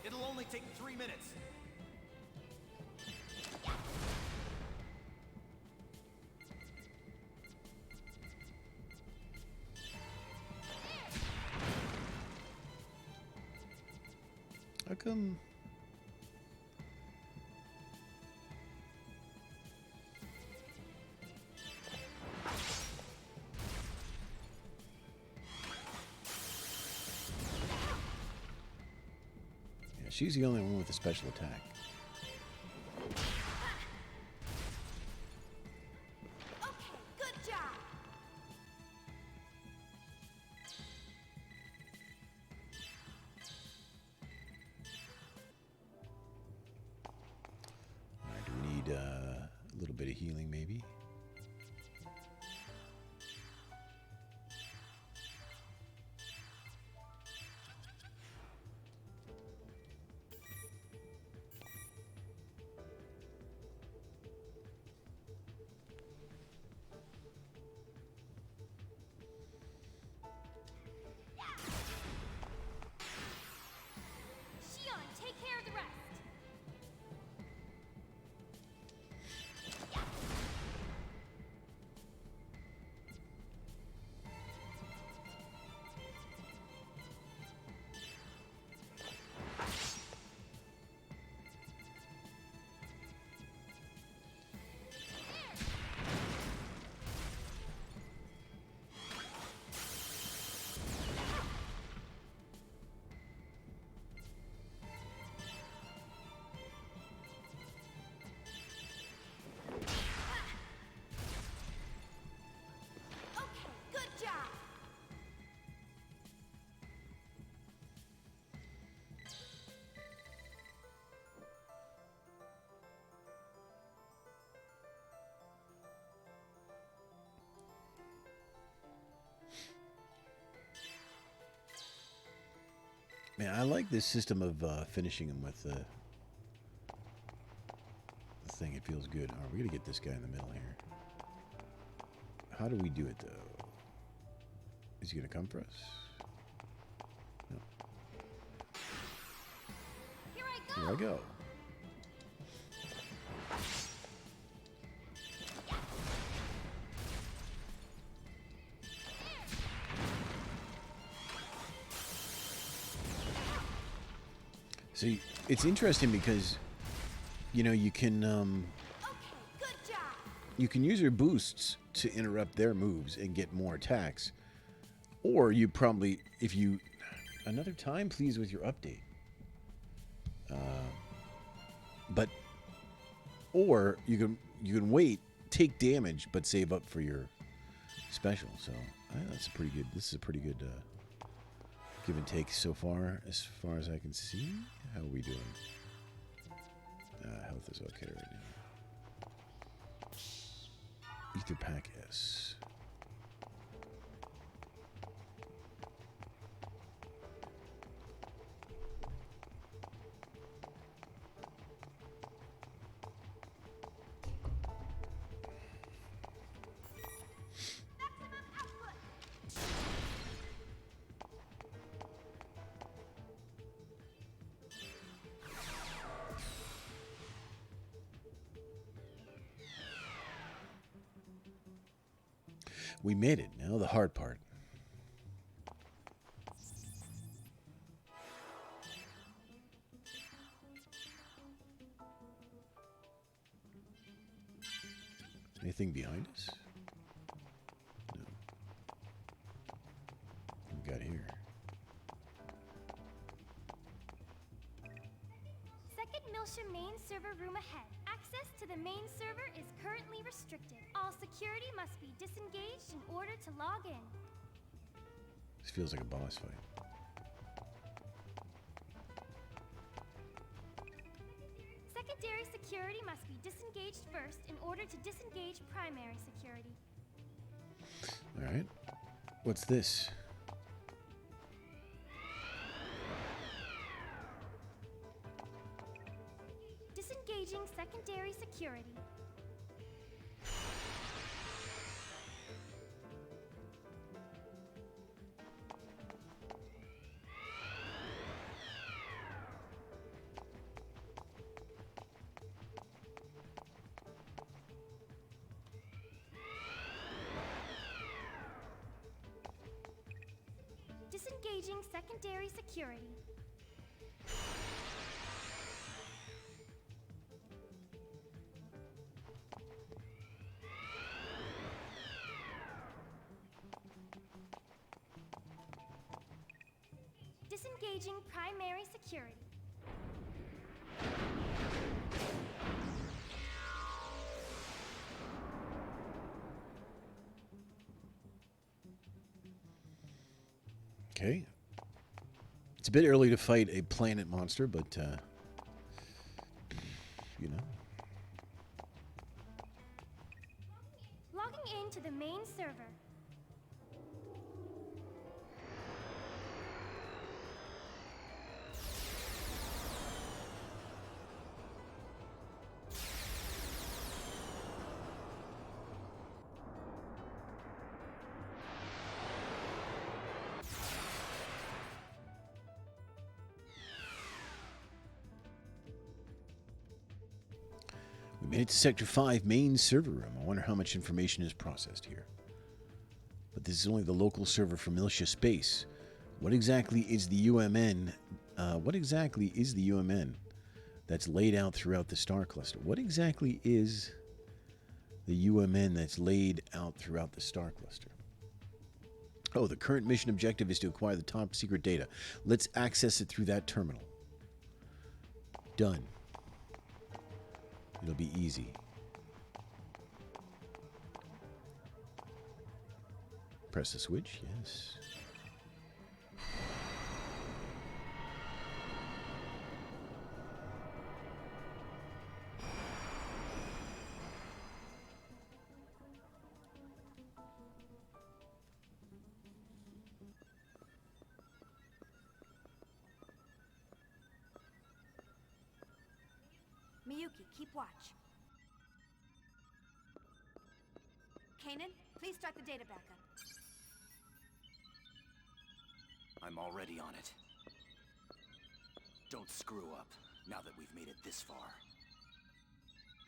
G: It'll only take 3 minutes.
A: How come? Yeah, she's the only one with a special attack.
D: Okay, good job.
A: All right, do we need a little bit of healing, maybe?
E: Shion, take care of the rest!
A: Man, I like this system of finishing him with the thing. It feels good. All right, we're going to get this guy in the middle here. How do we do it, though? Is he going to come for us? No.
E: Here I go.
A: Here I go. See, it's interesting because, you know, you can
D: Okay, good job.
A: you can use your boosts to interrupt their moves and get more attacks, or you probably, if you, another time, please, with your update. Or you can wait, take damage, but save up for your special. So that's a pretty good. This is a pretty good give and take so far as I can see. How are we doing? Health is okay right now. Ether Pack S. We made it. Now the hard part. Anything behind us? No. What we got here?
E: Second Milsha main server room ahead. Access to the main server is currently restricted. All security must be disengaged in order to log in.
A: This feels like a boss fight.
E: Secondary security must be disengaged first in order to disengage primary security.
A: All right. What's this?
E: Disengaging secondary security. Disengaging secondary security. Disengaging primary security.
A: Okay. It's a bit early to fight a planet monster, but, you know.
E: Logging into the main server.
A: We made it to Sector 5 main server room. I wonder how much information is processed here. But this is only the local server for Milsha Space. What exactly is the UMN? What exactly is the UMN that's laid out throughout the star cluster? What exactly is the UMN that's laid out throughout the star cluster? Oh, the current mission objective is to acquire the top secret data. Let's access it through that terminal. Done. It'll be easy. Press the switch, yes.
D: Keep watch. Kanan, please start the data backup.
G: I'm already on it. Don't screw up, now that we've made it this far.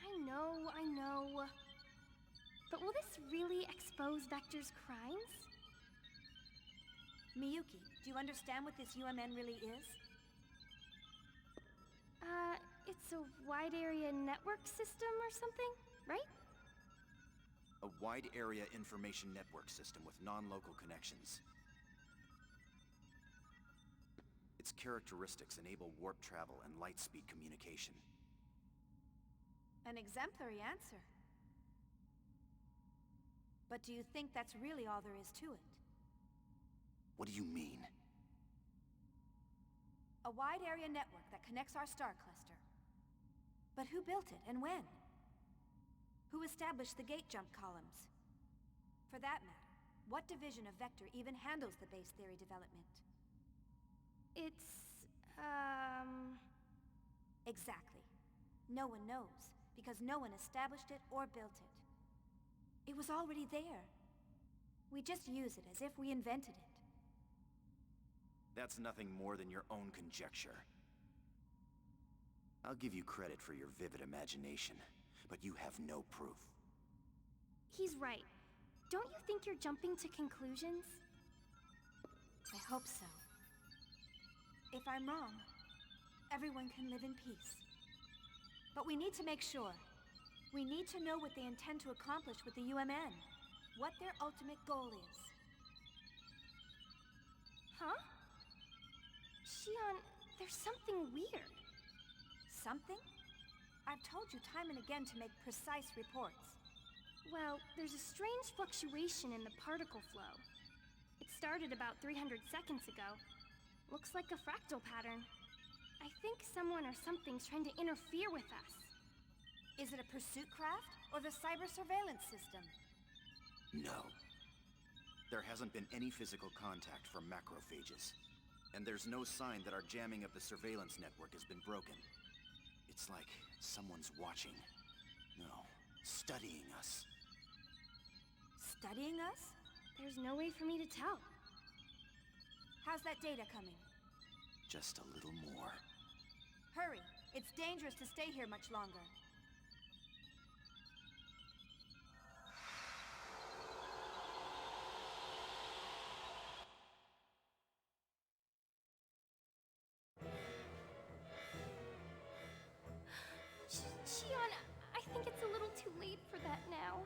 E: I know. But will this really expose Vector's crimes?
D: Miyuki, do you understand what this UMN really is?
E: It's a wide area network system or something, right?
G: A wide area information network system with non-local connections. Its characteristics enable warp travel and light speed communication.
D: An exemplary answer. But do you think that's really all there is to it?
G: What do you mean?
D: A wide area network that connects our star cluster. But who built it and when? Who established the gate jump columns? For that matter, what division of Vector even handles the base theory development?
E: It's,
D: Exactly. No one knows, because no one established it or built it. It was already there. We just use it as if we invented it.
G: That's nothing more than your own conjecture. I'll give you credit for your vivid imagination, but you have no proof.
E: he's right. Don't you think you're jumping to conclusions?
D: I hope so. If I'm wrong, everyone can live in peace. But we need to make sure. We need to know what they intend to accomplish with the UMN. What their ultimate goal is.
E: Huh? Shion, there's something weird.
D: Something? I've told you time and again to make precise reports.
E: Well, there's a strange fluctuation in the particle flow. It started about 300 seconds ago. Looks like a fractal pattern. I think someone or something's trying to interfere with us.
D: Is it a pursuit craft or the cyber surveillance system?
G: No. There hasn't been any physical contact from macrophages. And there's no sign that our jamming of the surveillance network has been broken. It's like someone's watching. No, studying us.
D: Studying us?
E: There's no way for me to tell.
D: How's that data coming?
G: Just a little more.
D: Hurry! It's dangerous to stay here much longer.
E: Shion, I think it's a little too late for that now.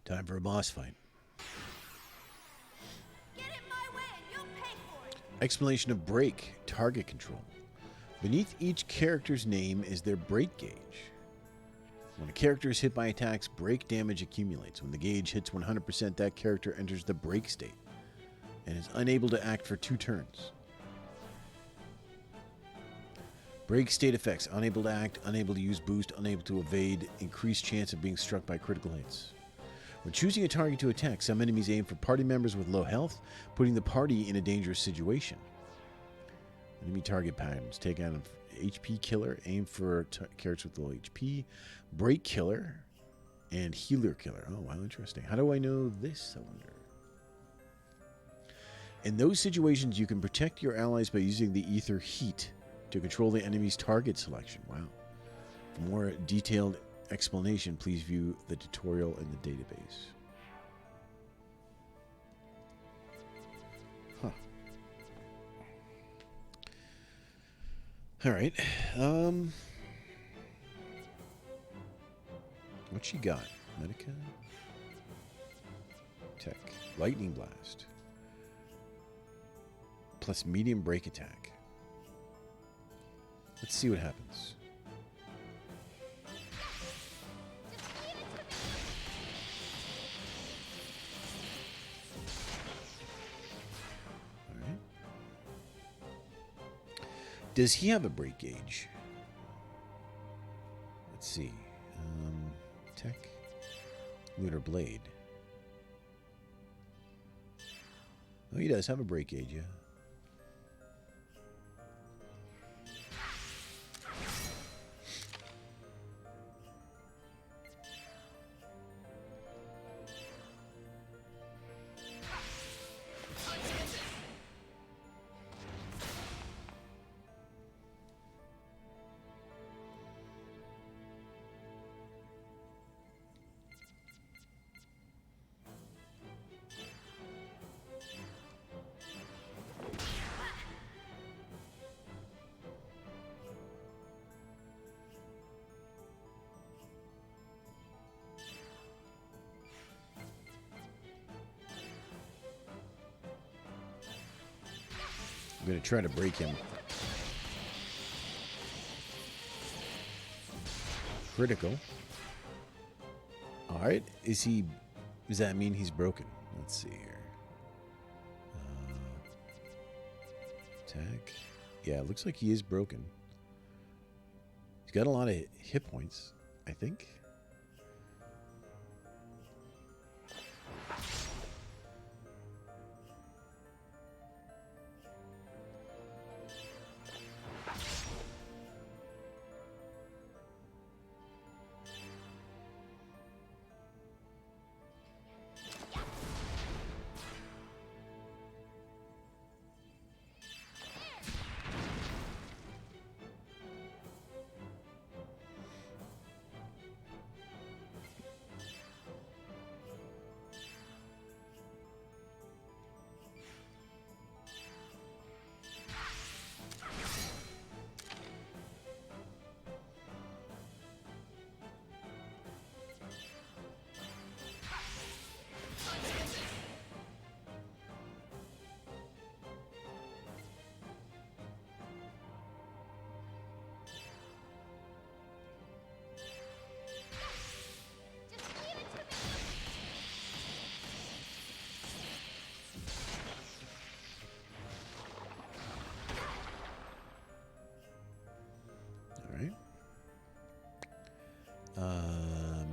A: Time for a boss fight.
D: Get in my way and you'll pay for it!
A: Explanation of break, target control. Beneath each character's name is their break gauge. When a character is hit by attacks, break damage accumulates. When the gauge hits 100%, that character enters the break state and is unable to act for 2 turns. Break state effects: unable to act, unable to use boost, unable to evade, increased chance of being struck by critical hits. When choosing a target to attack, some enemies aim for party members with low health, putting the party in a dangerous situation. Enemy target patterns: take out an HP killer, aim for characters with low HP, break killer, and healer killer. Oh, wow, interesting. How do I know this, I wonder? In those situations, you can protect your allies by using the ether heat to control the enemy's target selection. Wow. For more detailed explanation, please view the tutorial in the database. Huh. All right. What she got? Medica? Tech. Lightning Blast. Plus medium break attack. Let's see what happens. Does he have a break gauge? see. Tech. Lunar Blade. Oh, he does have a break gauge, yeah. I'm going to try to break him. Critical. All right. Does that mean he's broken? Let's see here. Attack. Yeah, it looks like he is broken. He's got a lot of hit points, I think.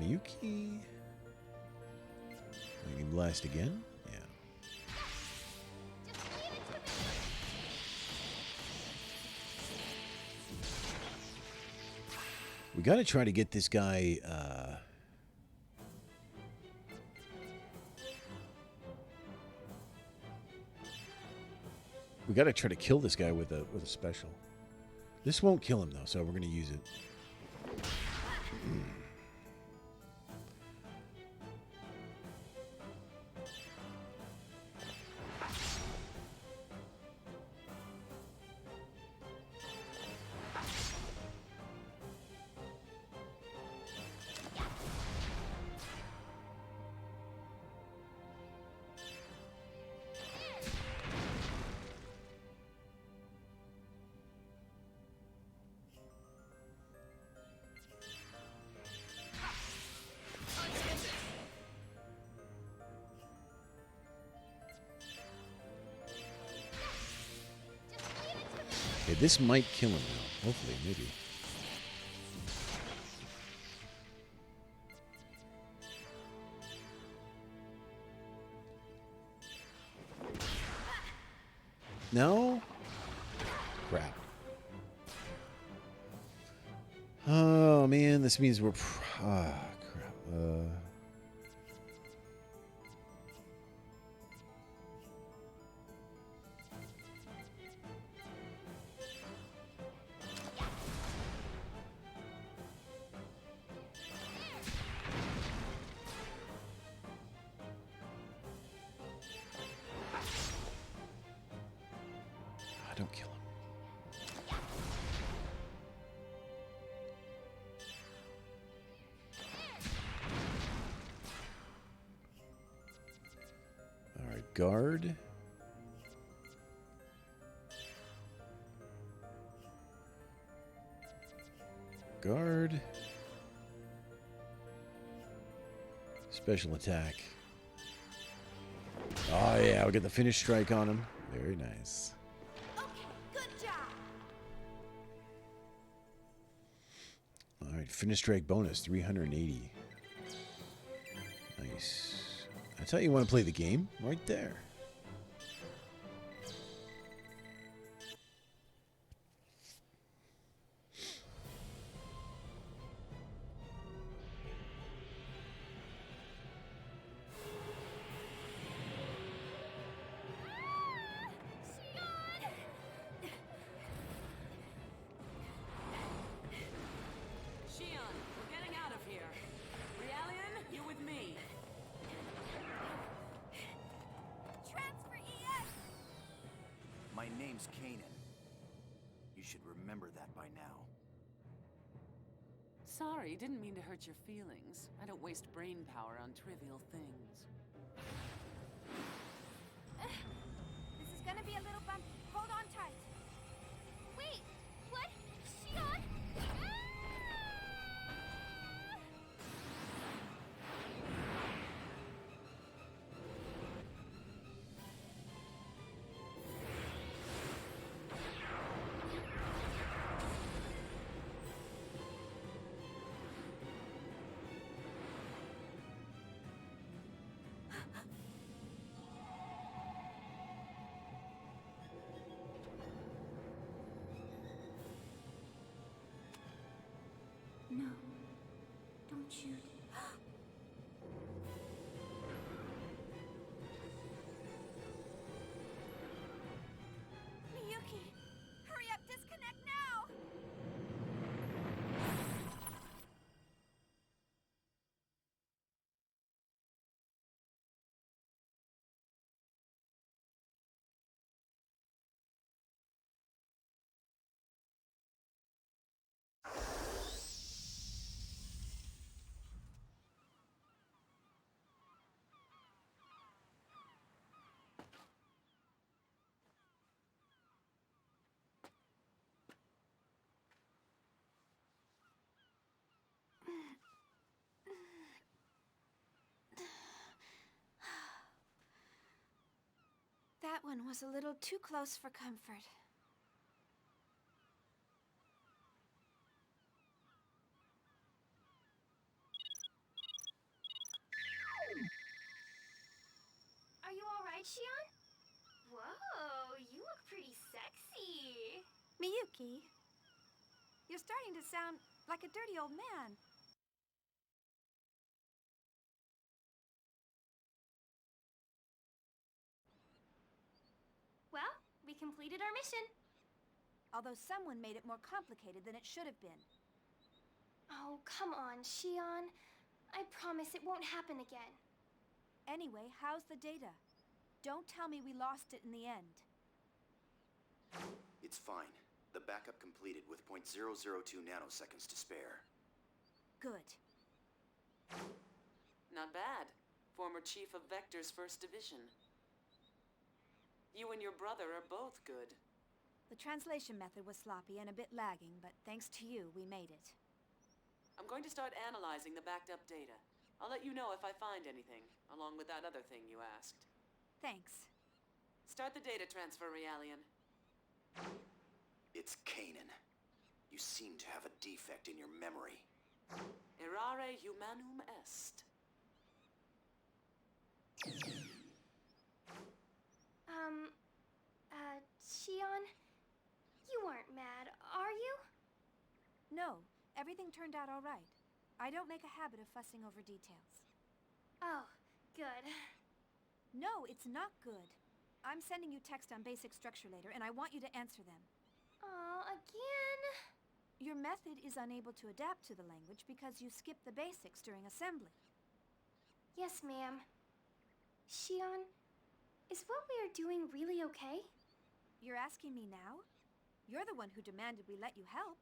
A: Miyuki. We can blast again. Yeah. We got to try to get this guy. We got to try to kill this guy with a special. This won't kill him though, so we're going to use it. Okay, this might kill him now. Hopefully, maybe. No? Crap. Oh, man, this means we're... Ah, crap. Don't kill him. All right, guard. Guard. Special attack. Oh, yeah, we'll get the finish strike on him. Very nice. Alright, finish strike bonus, 380. Nice. That's how you want to play the game, right there.
F: Shion, we're getting out of here. Realian, you with me.
D: Transfer EX!
G: My name's Kanan. You should remember that by now.
F: Sorry, didn't mean to hurt your feelings. I don't waste brain power on trivial things.
D: This is gonna be a little bumpy. Hold on tight.
E: Wait, what? Shion?
D: No. Don't shoot. Miyuki! Hurry up! Disconnect now! That one was a little too close for comfort.
E: Are you alright, Shion? Whoa, you look pretty sexy.
D: Miyuki, you're starting to sound like a dirty old man.
E: Well, we completed our mission.
D: Although someone made it more complicated than it should have been.
E: Oh, come on, Shion. I promise it won't happen again.
D: Anyway, how's the data? Don't tell me we lost it in the end.
G: It's fine. The backup completed with .002 nanoseconds to spare.
D: Good.
F: Not bad. Former Chief of Vector's 1st Division. You and your brother are both good.
D: The translation method was sloppy and a bit lagging, but thanks to you, we made it.
F: I'm going to start analyzing the backed up data. I'll let you know if I find anything, along with that other thing you asked.
D: Thanks.
F: Start the data transfer, Realian.
G: It's Kanan. You seem to have a defect in your memory.
F: Errare humanum est.
E: Shion, you aren't mad, are you?
D: No, everything turned out all right. I don't make a habit of fussing over details.
E: Oh, good.
D: No, it's not good. I'm sending you text on basic structure later, and I want you to answer them.
E: Aw, again?
D: Your method is unable to adapt to the language because you skipped the basics during assembly.
E: Yes, ma'am. Shion, is what we are doing really okay?
D: You're asking me now? You're the one who demanded we let you help.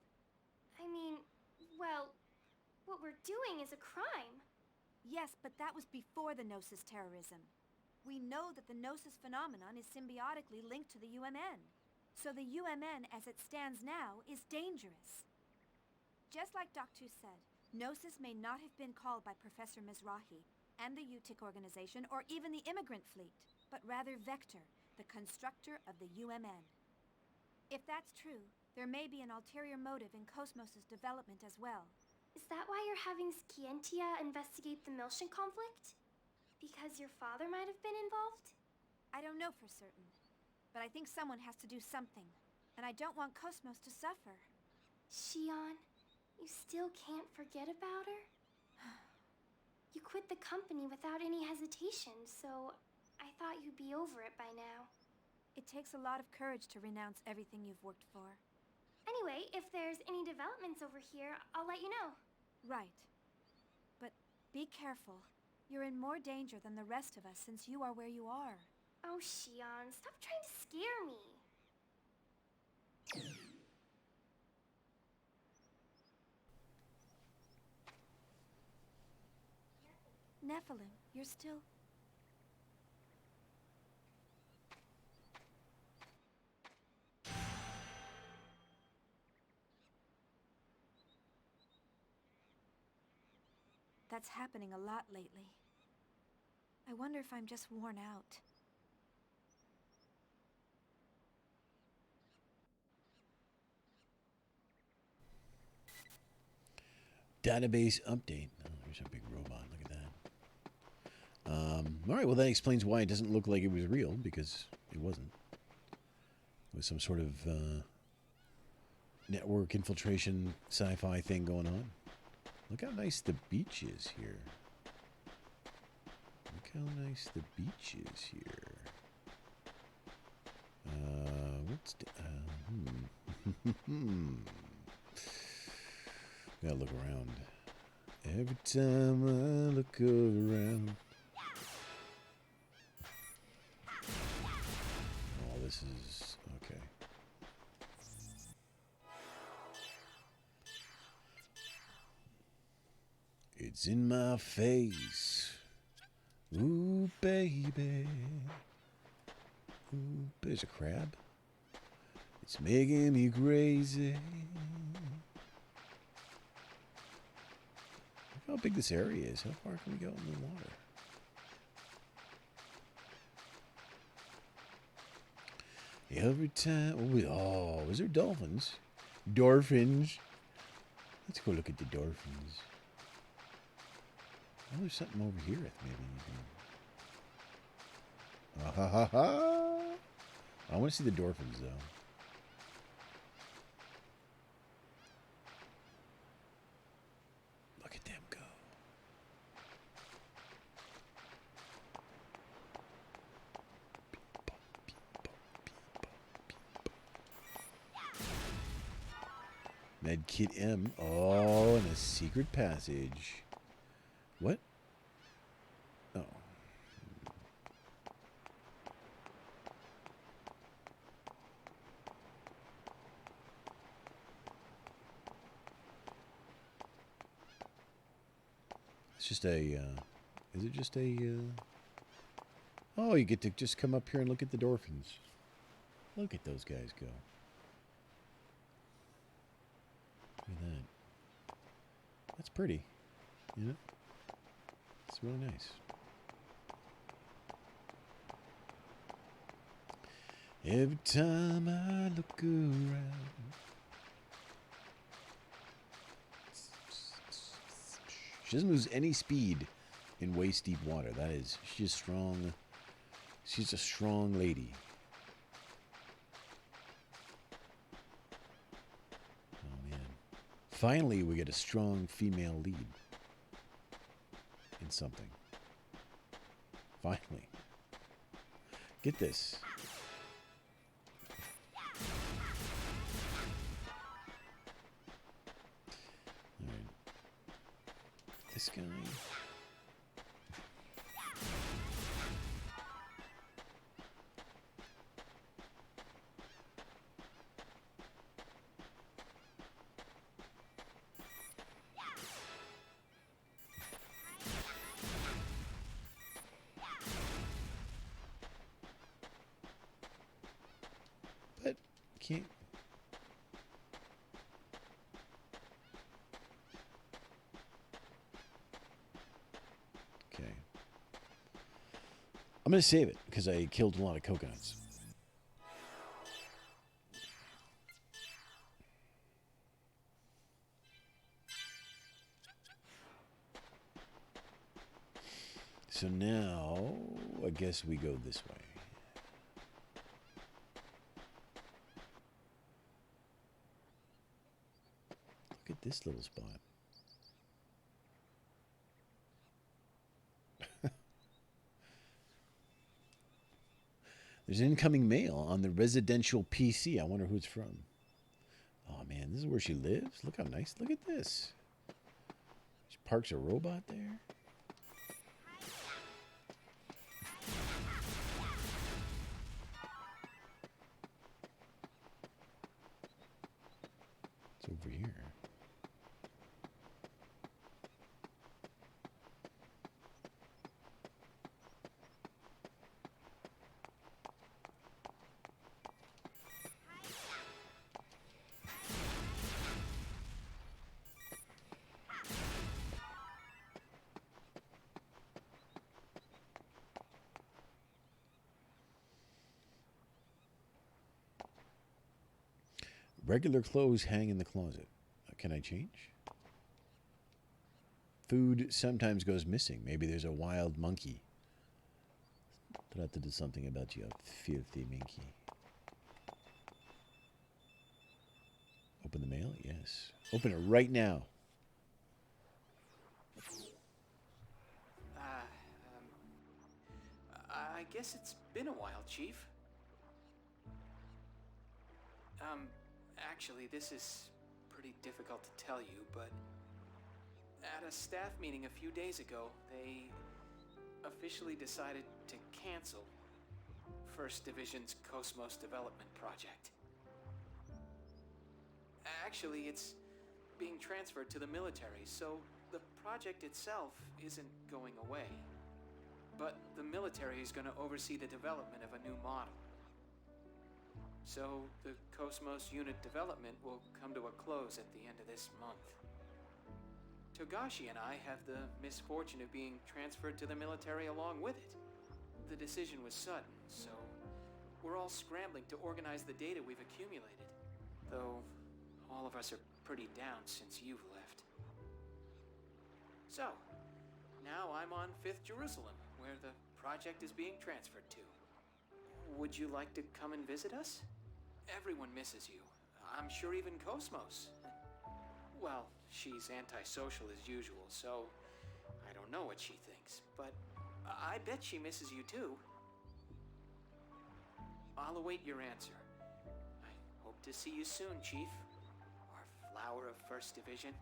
E: I mean, well, what we're doing is a crime.
D: Yes, but that was before the Gnosis terrorism. We know that the Gnosis phenomenon is symbiotically linked to the UMN. So the UMN, as it stands now, is dangerous. Just like Doc 2 said, Gnosis may not have been called by Professor Mizrahi and the UTIC organization or even the immigrant fleet, but rather Vector, the constructor of the UMN. If that's true, there may be an ulterior motive in Cosmos' development as well.
E: Is that why you're having Scientia investigate the Miltian conflict? Because your father might have been involved?
D: I don't know for certain, but I think someone has to do something, and I don't want Cosmos to suffer.
E: Shion, you still can't forget about her? You quit the company without any hesitation, so I thought you'd be over it by now.
D: It takes a lot of courage to renounce everything you've worked for.
E: Anyway, if there's any developments over here, I'll let you know.
D: Right. But be careful. You're in more danger than the rest of us since you are where you are.
E: Oh, Shion, stop trying to scare me.
D: Nephilim, you're still... That's happening a lot lately. I wonder if I'm just worn out.
A: Database update. Oh, there's a big robot. Look at that. All right, well, that explains why it doesn't look like it was real, because it wasn't. It was some sort of network infiltration sci-fi thing going on. Look how nice the beach is here. Look how nice the beach is here. What's... Gotta look around. Every time I look around. Oh, this is... okay. It's in my face. Ooh, baby. Ooh, there's a crab. It's making me crazy. Look how big this area is. How far can we go in the water? Every time... oh, is there dolphins? Dolphins. Let's go look at the dolphins. Oh, there's something over here. Maybe you can... ha ha ha! I want to see the dolphins, though. Look at them go. Medkit M. Oh, and a secret passage. What? Oh. It's just a, is it just a, oh, you get to just come up here and look at the dolphins. Look at those guys go. Look at that. That's pretty, you know? It's really nice. Every time I look around. She doesn't lose any speed in waist deep water. That is, she's strong. She's a strong lady. Oh man. Finally we get a strong female lead. In something. Finally. Get this. Alright. This guy. But can't. Okay. I'm going to save it because I killed a lot of coconuts. So now, I guess we go this way. Look at this little spot. There's incoming mail on the residential PC. I wonder who it's from. Oh, man, this is where she lives? Look how nice. Look at this. She parks a robot there. It's over here. Regular clothes hang in the closet. Can I change? Food sometimes goes missing. Maybe there's a wild monkey. Try to do something about you, filthy monkey. Open the mail? Yes. Open it right now.
H: I guess it's been a while, Chief. Actually, this is pretty difficult to tell you, but at a staff meeting a few days ago, they officially decided to cancel First Division's Cosmos development project. Actually, it's being transferred to the military, so the project itself isn't going away. But the military is going to oversee the development of a new model. So, the Cosmos unit development will come to a close at the end of this month. Togashi and I have the misfortune of being transferred to the military along with it. The decision was sudden, so we're all scrambling to organize the data we've accumulated. Though, all of us are pretty down since you've left. So, now I'm on 5th Jerusalem, where the project is being transferred to. Would you like to come and visit us? Everyone misses you. I'm sure even Cosmos. Well, she's antisocial as usual, so I don't know what she thinks, but I bet she misses you too. I'll await your answer. I hope to see you soon, Chief. Our flower of First Division.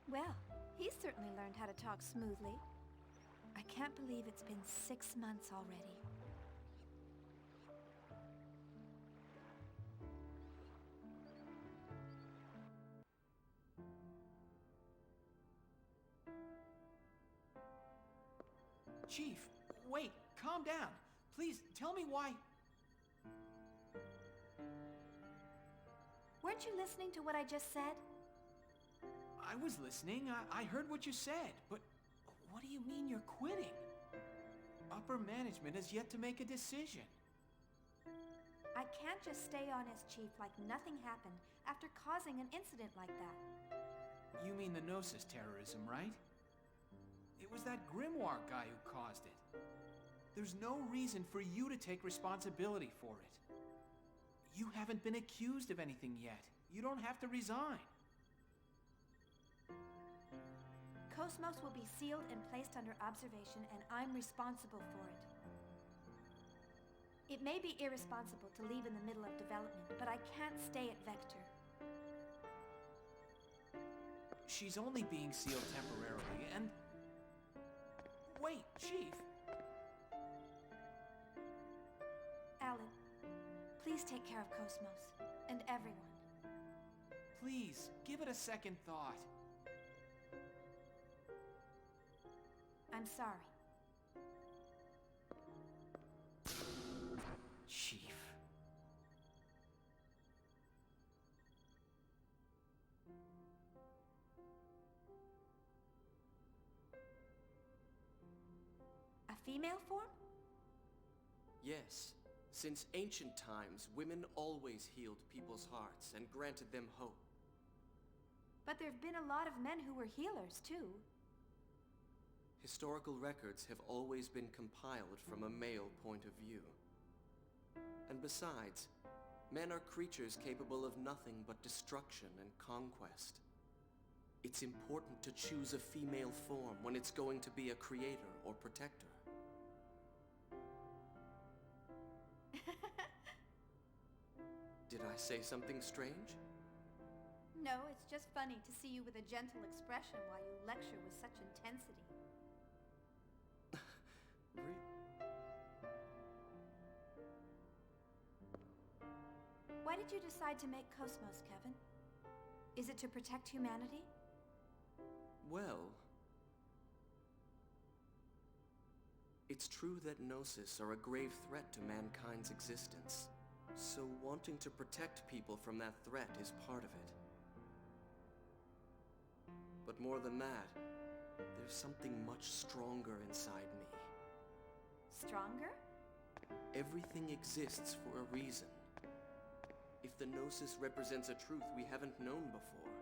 D: Well, he's certainly learned how to talk smoothly. I can't believe it's been 6 months already.
H: Chief, wait, calm down. Please, tell me why...
D: Weren't you listening to what I just said?
H: I was listening. I heard what you said, but what do you mean you're quitting? Upper management has yet to make a decision.
D: I can't just stay on as chief like nothing happened after causing an incident like that.
H: You mean the Gnosis terrorism, right? It was that Grimoire guy who caused it. There's no reason for you to take responsibility for it. You haven't been accused of anything yet. You don't have to resign.
D: Cosmos will be sealed and placed under observation, and I'm responsible for it. It may be irresponsible to leave in the middle of development, but I can't stay at Vector.
H: She's only being sealed temporarily, and... Wait, Chief.
D: Alan, please take care of Cosmos, and everyone.
H: Please, give it a second thought.
D: I'm sorry.
H: Chief.
D: A female form?
C: Yes. Since ancient times, women always healed people's hearts and granted them hope.
D: But there've been a lot of men who were healers, too.
C: Historical records have always been compiled from a male point of view. And besides, men are creatures capable of nothing but destruction and conquest. It's important to choose a female form when it's going to be a creator or protector. Did I say something strange?
D: No, it's just funny to see you with a gentle expression while you lecture with such intensity. Why did you decide to make Cosmos, Kevin? Is it to protect humanity?
C: Well, it's true that Gnosis are a grave threat to mankind's existence. So wanting to protect people from that threat is part of it. But more than that, there's something much stronger inside me.
D: Stronger?
C: Everything exists for a reason. If the Gnosis represents a truth we haven't known before,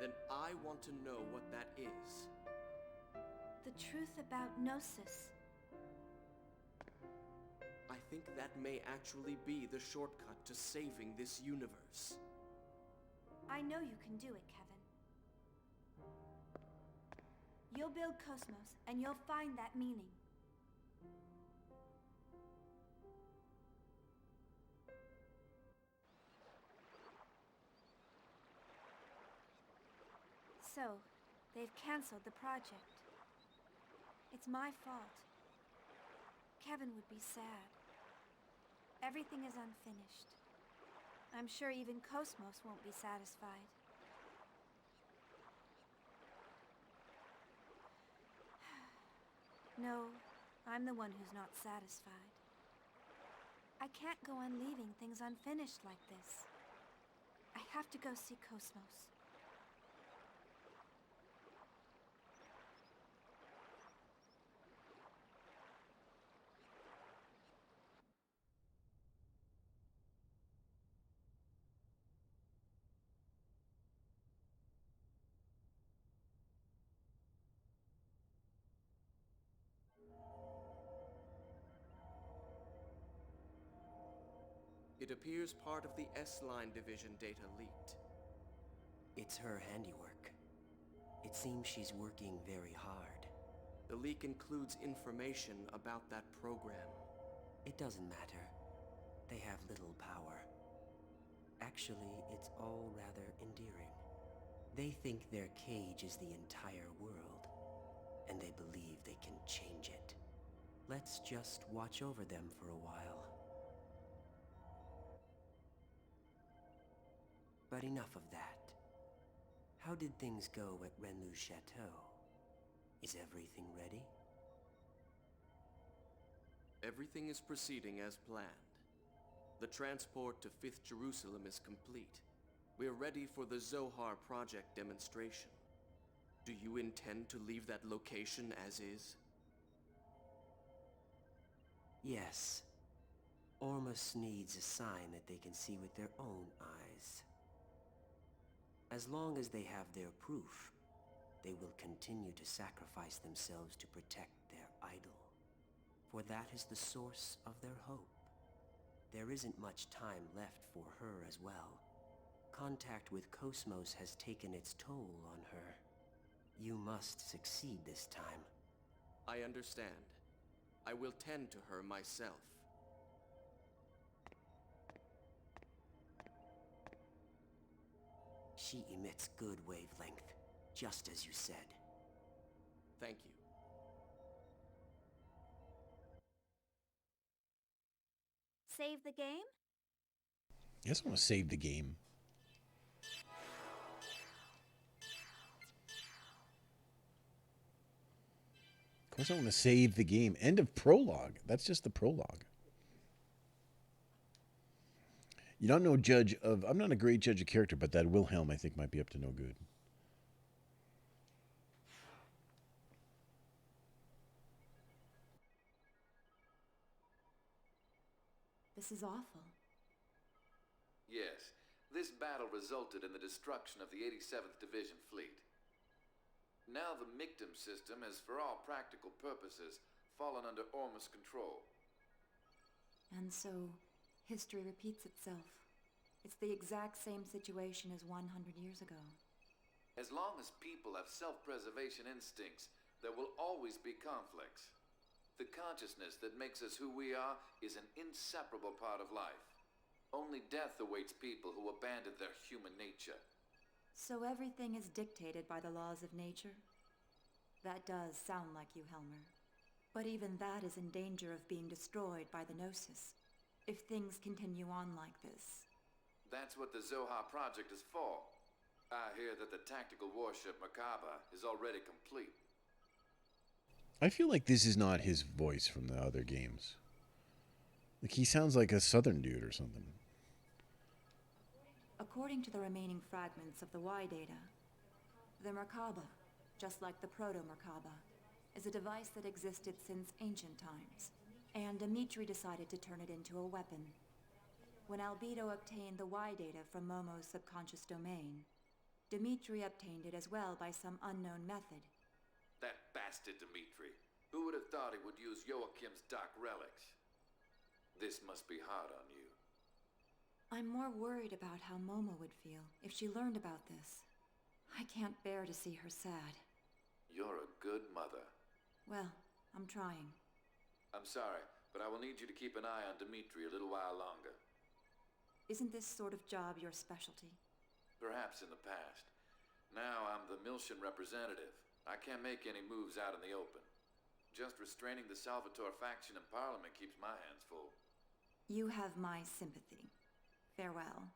C: then I want to know what that is.
D: The truth about Gnosis.
C: I think that may actually be the shortcut to saving this universe.
D: I know you can do it, Kevin. You'll build Cosmos, and you'll find that meaning. So, they've canceled the project. It's my fault. Kevin would be sad. Everything is unfinished. I'm sure even Cosmos won't be satisfied. No, I'm the one who's not satisfied. I can't go on leaving things unfinished like this. I have to go see Cosmos.
C: It appears part of the S-Line division data leaked.
I: It's her handiwork. It seems she's working very hard.
C: The leak includes information about that program.
I: It doesn't matter. They have little power. Actually, it's all rather endearing. They think their cage is the entire world, and they believe they can change it. Let's just watch over them for a while. But enough of that. How did things go at Renlu's chateau? Is everything ready?
C: Everything is proceeding as planned. The transport to 5th Jerusalem is complete. We're ready for the Zohar project demonstration. Do you intend to leave that location as is?
I: Yes. Ormus needs a sign that they can see with their own eyes. As long as they have their proof, they will continue to sacrifice themselves to protect their idol. For that is the source of their hope. There isn't much time left for her as well. Contact with Cosmos has taken its toll on her. You must succeed this time.
C: I understand. I will tend to her myself.
I: She emits good wavelength, just as you said.
C: Thank you.
D: Save the game?
A: I guess I want to save the game. Of course I want to save the game. End of prologue. That's just the prologue. You don't know judge of... I'm not a great judge of character, but that Wilhelm I think might be up to no good.
J: This is awful.
K: Yes, this battle resulted in the destruction of the 87th Division fleet. Now the Mictum system has, for all practical purposes, fallen under Ormus control.
J: And so, history repeats itself. It's the exact same situation as 100 years ago.
K: As long as people have self-preservation instincts, there will always be conflicts. The consciousness that makes us who we are is an inseparable part of life. Only death awaits people who abandon their human nature.
J: So everything is dictated by the laws of nature? That does sound like you, Helmer. But even that is in danger of being destroyed by the Gnosis, if things continue on like this.
K: That's what the Zoha project is for. I hear that the tactical warship Merkaba is already complete.
A: I feel like this is not his voice from the other games. Like, he sounds like a southern dude or something.
J: According to the remaining fragments of the Y data, the Merkaba, just like the Proto-Merkaba, is a device that existed since ancient times, and Dimitri decided to turn it into a weapon. When Albedo obtained the Y data from Momo's subconscious domain, Dimitri obtained it as well by some unknown method.
K: That bastard Dimitri. Who would have thought he would use Joachim's dark relics? This must be hard on you.
J: I'm more worried about how Momo would feel if she learned about this. I can't bear to see her sad.
K: You're a good mother.
J: Well, I'm trying.
K: I'm sorry, but I will need you to keep an eye on Dimitri a little while longer.
J: Isn't this sort of job your specialty?
K: Perhaps in the past. Now I'm the Miltian representative. I can't make any moves out in the open. Just restraining the Salvatore faction in Parliament keeps my hands full.
J: You have my sympathy. Farewell.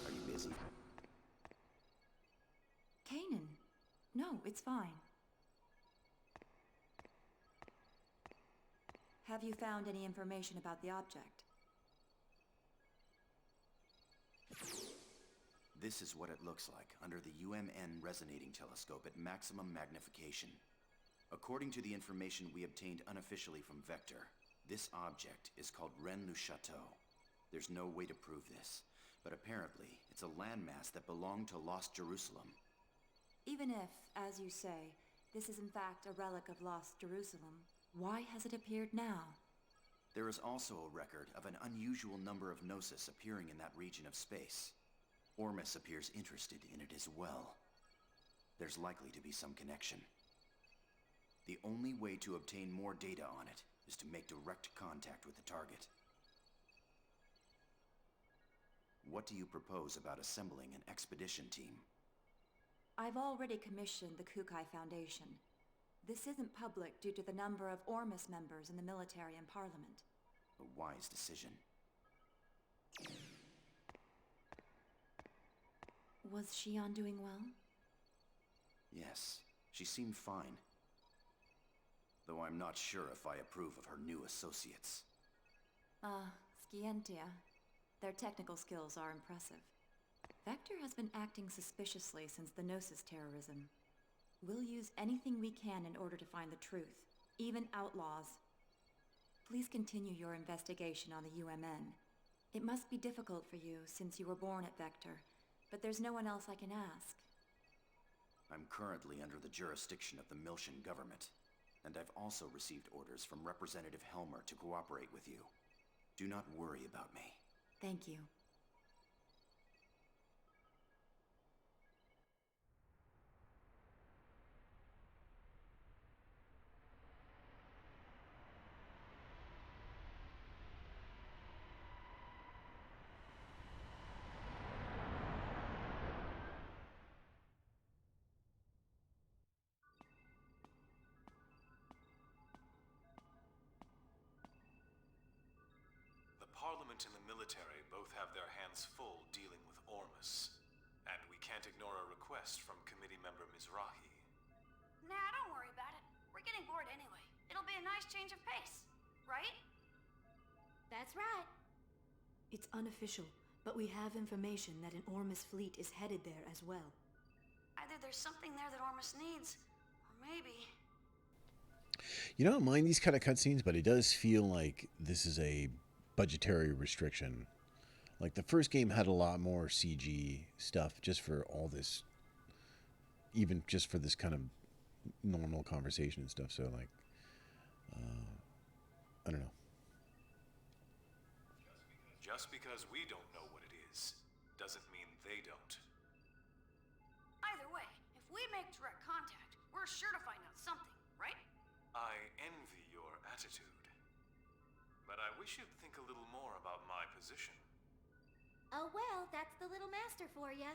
G: Are you busy?
J: Kanan. No, it's fine. Have you found any information about the object?
G: This is what it looks like under the UMN resonating telescope at maximum magnification. According to the information we obtained unofficially from Vector, this object is called Rennes-le-Château. There's no way to prove this, but apparently it's a landmass that belonged to Lost Jerusalem.
J: Even if, as you say, this is in fact a relic of Lost Jerusalem, why has it appeared now?
G: There is also a record of an unusual number of Gnosis appearing in that region of space. Ormus appears interested in it as well. There's likely to be some connection. The only way to obtain more data on it is to make direct contact with the target. What do you propose about assembling an expedition team?
J: I've already commissioned the Kukai Foundation. This isn't public due to the number of Ormus members in the military and parliament.
G: A wise decision.
J: Was Shion doing well?
G: Yes, she seemed fine. Though I'm not sure if I approve of her new associates.
J: Scientia. Their technical skills are impressive. Vector has been acting suspiciously since the Gnosis terrorism. We'll use anything we can in order to find the truth, even outlaws. Please continue your investigation on the UMN. It must be difficult for you since you were born at Vector, but there's no one else I can ask.
G: I'm currently under the jurisdiction of the Miltian government, and I've also received orders from Representative Helmer to cooperate with you. Do not worry about me.
J: Thank you.
L: The Parliament and the military both have their hands full dealing with Ormus. And we can't ignore a request from committee member Mizrahi.
M: Nah, don't worry about it. We're getting bored anyway. It'll be a nice change of pace, right?
D: That's right.
N: It's unofficial, but we have information that an Ormus fleet is headed there as well.
M: Either there's something there that Ormus needs, or maybe...
A: You don't mind these kind of cutscenes, but it does feel like this is a budgetary restriction Like the first game had a lot more CG stuff just for all this, even just for this kind of normal conversation and stuff. So like, I don't know.
L: Just because we don't know what it is, doesn't mean they don't.
M: Either way, if we make direct contact, we're sure to find out something, right?
L: I envy your attitude. But I wish you'd think a little more about my position.
D: Oh well, that's the little master for ya.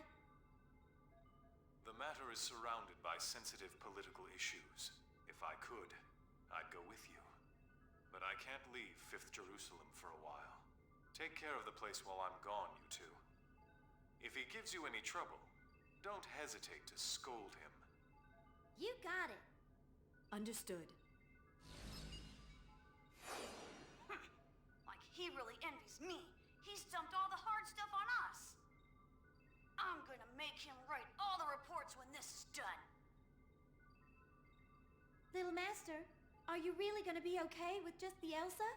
L: The matter is surrounded by sensitive political issues. If I could, I'd go with you. But I can't leave 5th Jerusalem for a while. Take care of the place while I'm gone, you two. If he gives you any trouble, don't hesitate to scold him.
D: You got it.
N: Understood.
M: Like he really envies me. He's dumped all the hard stuff on us. I'm gonna make him write all the reports when this is done.
D: Little master, are you really gonna be okay with just the Elsa?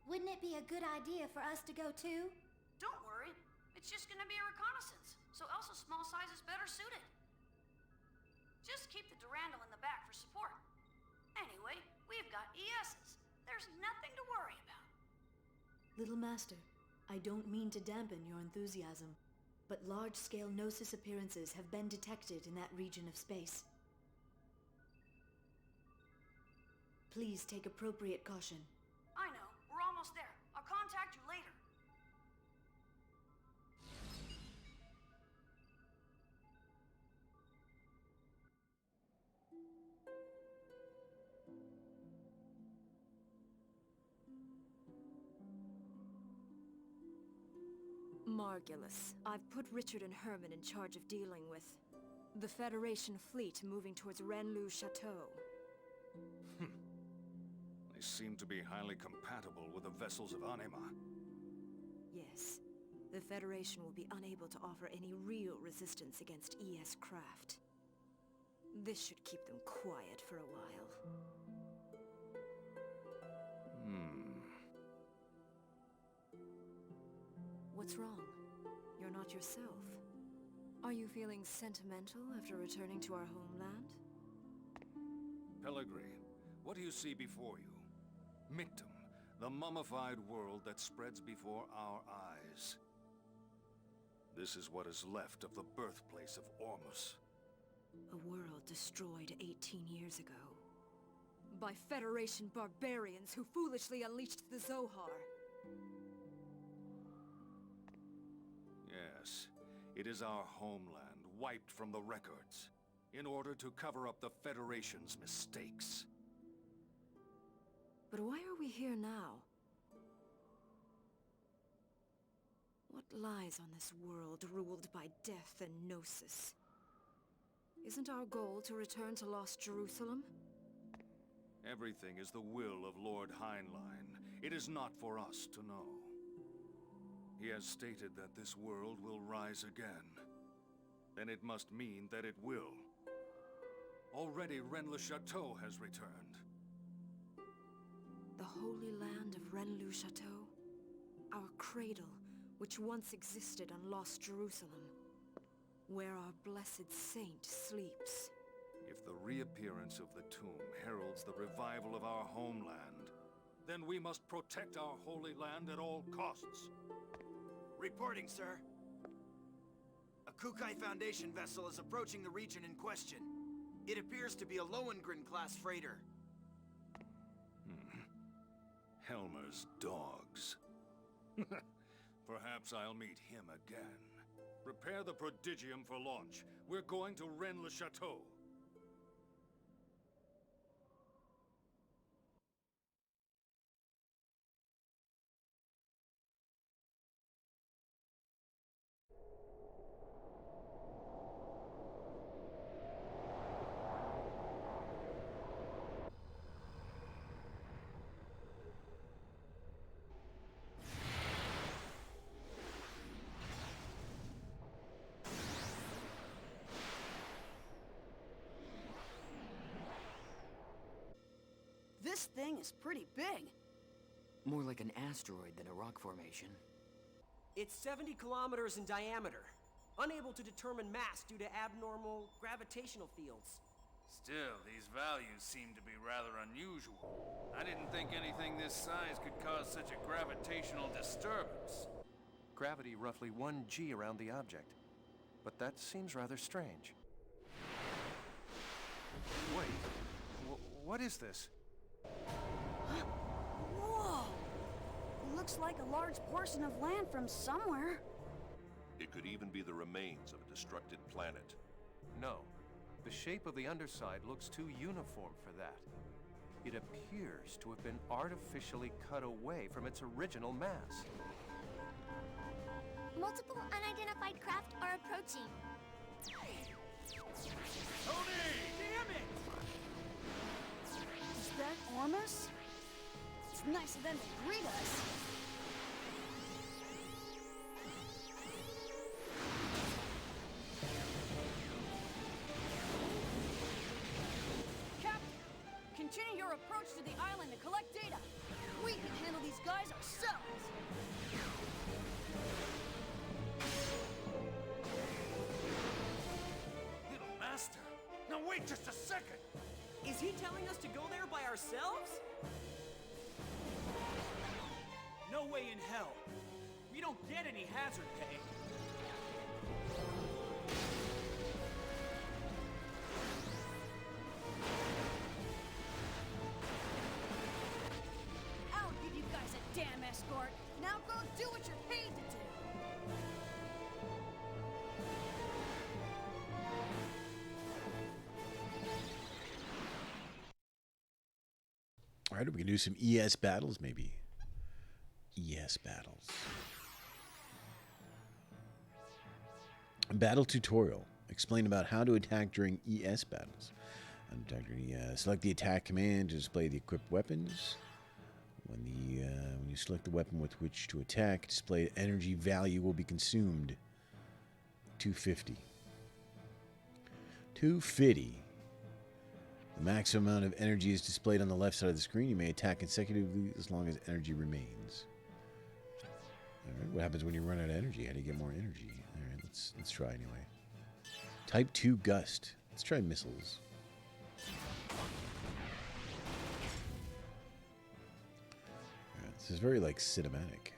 D: Wouldn't it be a good idea for us to go too?
M: Don't worry. It's just gonna be a reconnaissance, so Elsa's small size is better suited. Just keep the Durandal in the back for support. Anyway, we've got ESs. There's nothing to worry about.
N: Little Master, I don't mean to dampen your enthusiasm, but large-scale Gnosis appearances have been detected in that region of space. Please take appropriate caution.
M: I know. We're almost there. I'll contact you later.
O: Margulis, I've put Richard and Herman in charge of dealing with the Federation fleet moving towards Renlu Chateau.
P: They seem to be highly compatible with the vessels of Anima.
O: Yes. The Federation will be unable to offer any real resistance against ES craft. This should keep them quiet for a while. What's wrong? You're not yourself. Are you feeling sentimental after returning to our homeland?
P: Pellegrini, what do you see before you? Mictum, the mummified world that spreads before our eyes. This is what is left of the birthplace of Ormus.
O: A world destroyed 18 years ago. By Federation barbarians who foolishly unleashed the Zohar.
P: Yes, it is our homeland, wiped from the records, in order to cover up the Federation's mistakes.
O: But why are we here now? What lies on this world ruled by death and Gnosis? Isn't our goal to return to Lost Jerusalem?
P: Everything is the will of Lord Heinlein. It is not for us to know. He has stated that this world will rise again. Then it must mean that it will. Already Rennes le Chateau has returned.
O: The holy land of Rennes le Chateau? Our cradle, which once existed on Lost Jerusalem. Where our blessed saint sleeps.
P: If the reappearance of the tomb heralds the revival of our homeland, then we must protect our holy land at all costs.
G: Reporting, sir. A Kukai Foundation vessel is approaching the region in question. It appears to be a Lohengrin-class freighter.
P: Helmer's dogs. Perhaps I'll meet him again. Prepare the Prodigium for launch. We're going to Rennes le Chateau.
M: This thing is pretty big.
Q: More like an asteroid than a rock formation.
R: It's 70 kilometers in diameter. Unable to determine mass due to abnormal gravitational fields.
P: Still, these values seem to be rather unusual. I didn't think anything this size could cause such a gravitational disturbance.
S: Gravity roughly 1 g around the object. But that seems rather strange. Wait, what is this?
M: Whoa! Looks like a large portion of land from somewhere.
T: It could even be the remains of a destructed planet.
S: No. The shape of the underside looks too uniform for that. It appears to have been artificially cut away from its original mass.
E: Multiple unidentified craft are approaching.
H: Tony! Damn it!
M: Is that Ormus? It's nice of them to greet us.
U: Continue your approach to the island to collect data. We can handle these guys ourselves.
P: Little Master! Now wait just a second!
R: Is he telling us to go there by ourselves?
H: No way in hell. We don't get any hazard pay.
U: I'll give you guys a damn escort. Now go do what you're paid to do.
A: All right, we can do some ES battles, maybe. ES battles. Battle tutorial. Explain about how to attack during ES battles. Select the attack command to display the equipped weapons. When you select the weapon with which to attack, display energy value will be consumed. 250. 250. The maximum amount of energy is displayed on the left side of the screen. You may attack consecutively as long as energy remains. All right, what happens when you run out of energy? How do you get more energy? All right, let's try anyway. Type 2 gust. Let's try missiles. All right, this is very like cinematic.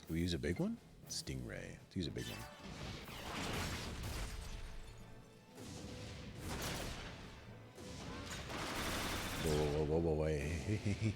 A: Do we use a big one? Stingray. Let's use a big one. Whoa, hey.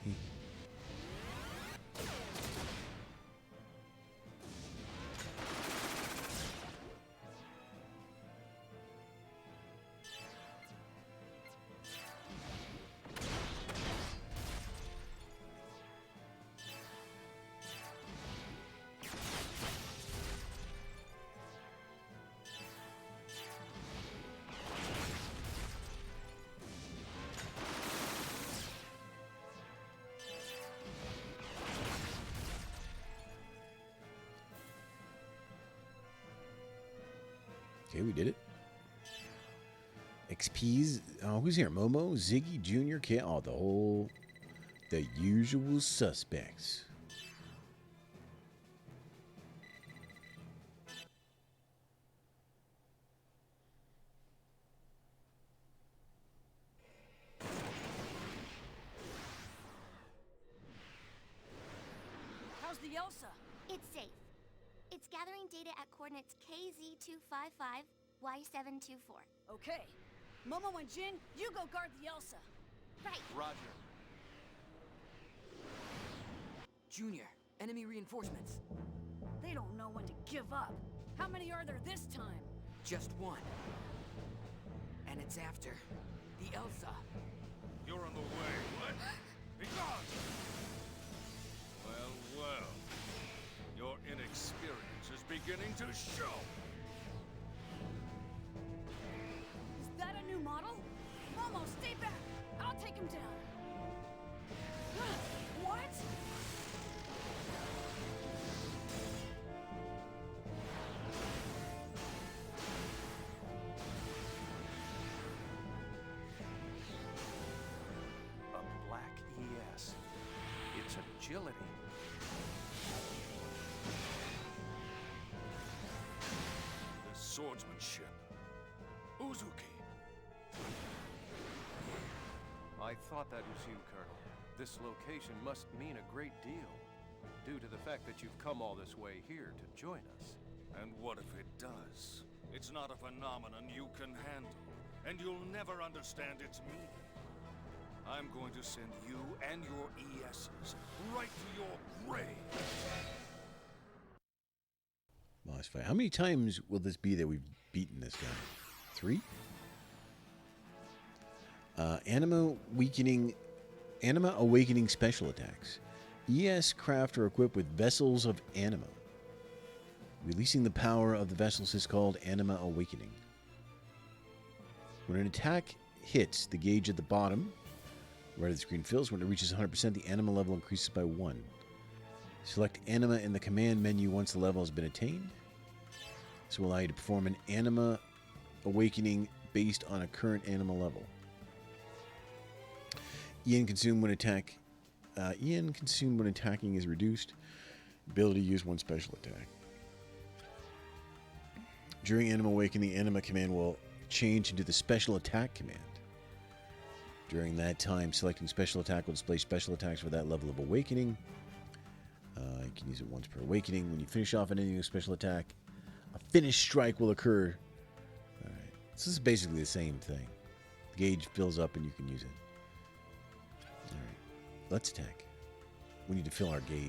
A: Okay, we did it. XP's. Oh, who's here? Momo, Ziggy, Junior, Kid. Oh, the usual suspects.
U: How's the Elsa?
E: It's safe. It's gathering data at coordinates KZ255, Y724.
U: Okay. Momo and Jin, you go guard the Elsa.
E: Right.
S: Roger.
Q: Junior, enemy reinforcements.
U: They don't know when to give up. How many are there this time?
Q: Just one. And it's after the Elsa.
P: You're on the way. What? Be gone! Well. Your inexperience is beginning to show.
U: Is that a new model? Momo, stay back! I'll take him down.
S: agility.
P: This swordsmanship. Uzuki.
S: I thought that was you, Colonel. This location must mean a great deal, due to the fact that you've come all this way here to join us.
P: And what if it does? It's not a phenomenon you can handle, and you'll never understand its meaning. I'm going to send you and your ESs right to your grave.
A: Boss fight. How many times will this be that we've beaten this guy? 3? Anima Awakening special attacks. ES craft are equipped with Vessels of Anima. Releasing the power of the vessels is called Anima Awakening. When an attack hits the gauge at the bottom, right of the screen fills. When it reaches 100%, the Anima level increases by 1. Select Anima in the command menu once the level has been attained. This will allow you to perform an Anima Awakening based on a current Anima level. EN consumed when attacking is reduced. Ability to use one special attack. During Anima Awakening, the Anima command will change into the special attack command. During that time, selecting special attack will display special attacks for that level of awakening. You can use it once per awakening. When you finish off an enemy special attack, a finish strike will occur. Alright, so this is basically the same thing. The gauge fills up and you can use it. Alright, let's attack. We need to fill our gauge.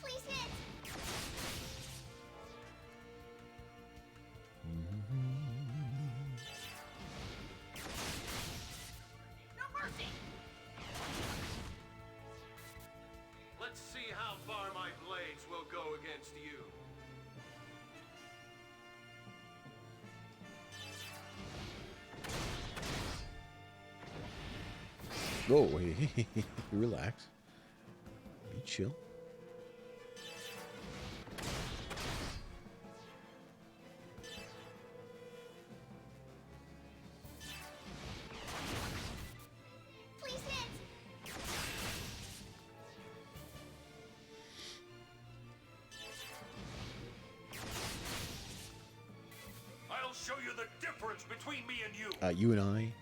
E: Please hit!
M: No mercy!
S: Let's see how far my blades will go against you.
A: Whoa, relax. Be chill.
E: Please hit!
P: I'll show you the difference between me and you.
A: You and I.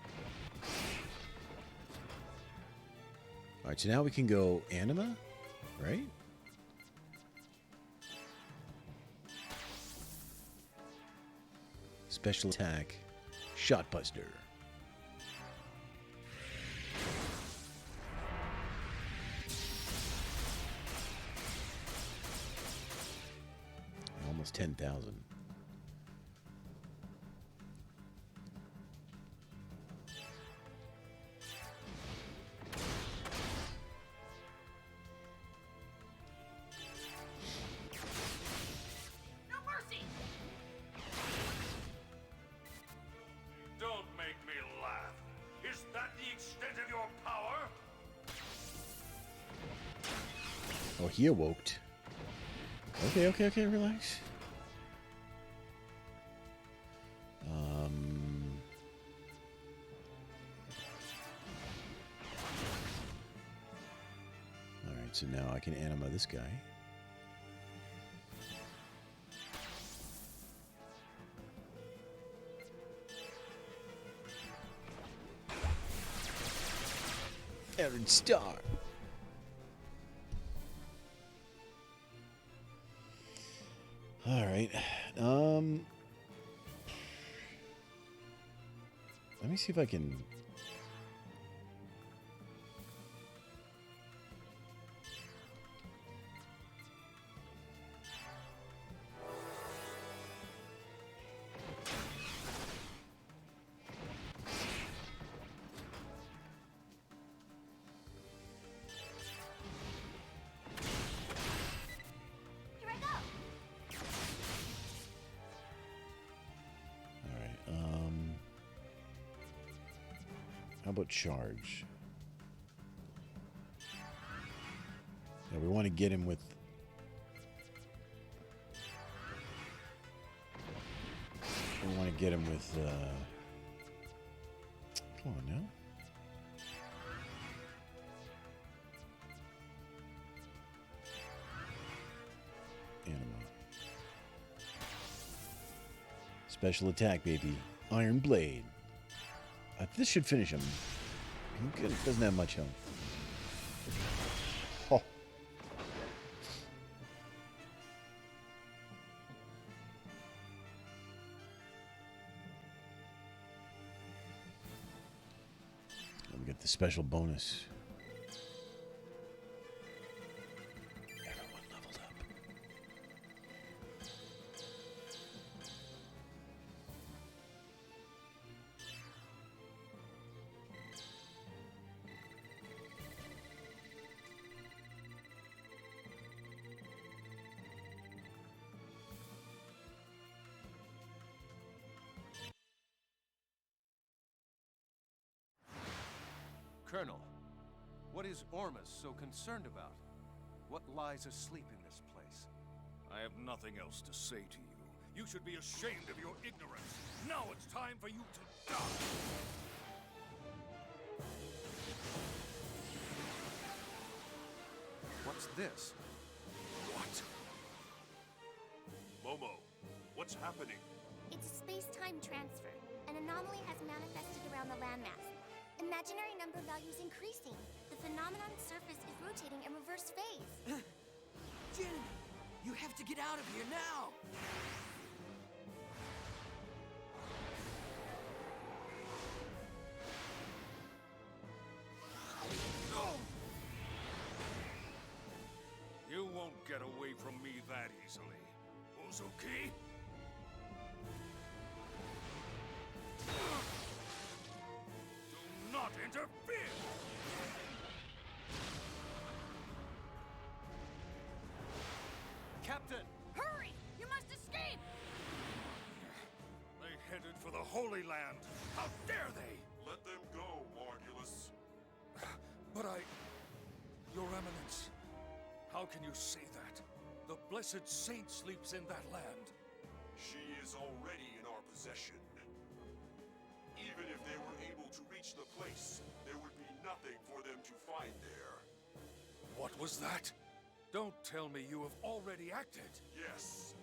A: Alright, so now we can go Anima, right? Special attack, Shotbuster. Almost 10,000.
M: No mercy!
P: Don't make me laugh. Is that the extent of your power?
A: Oh, he awoke. Okay, relax. Alright, so now I can anima this guy. Aaron Star. All right. Let me see if I can.
E: Here I go!
A: How about charge? Yeah, we want to get him with. We want to get him with. Come on now. Special attack, baby. Iron Blade. This should finish him. He doesn't have much health. Oh. We get the special bonus. Everyone leveled up.
S: Colonel, what is Ormus so concerned about? What lies asleep in this place?
P: I have nothing else to say to you. You should be ashamed of your ignorance. Now it's time for you to die.
S: What's this?
P: What?
L: Momo, what's happening?
B: It's a space-time transfer. An anomaly has manifested around the landmass. Imaginary number values increasing. The phenomenon's surface is rotating in reverse phase.
Q: Jin, you have to get out of here now!
P: You won't get away from me that easily. Uzuki? Do not interfere!
S: Captain!
M: Hurry! You must escape!
P: They headed for the Holy Land. How dare they?
L: Let them go, Margulis.
P: But Your Eminence, how can you say that? The blessed saint sleeps in that land.
L: She is already in our possession. Even if they were able to reach the place, there would be nothing for them to find there.
P: What was that? Don't tell me you have already acted.
L: Yes.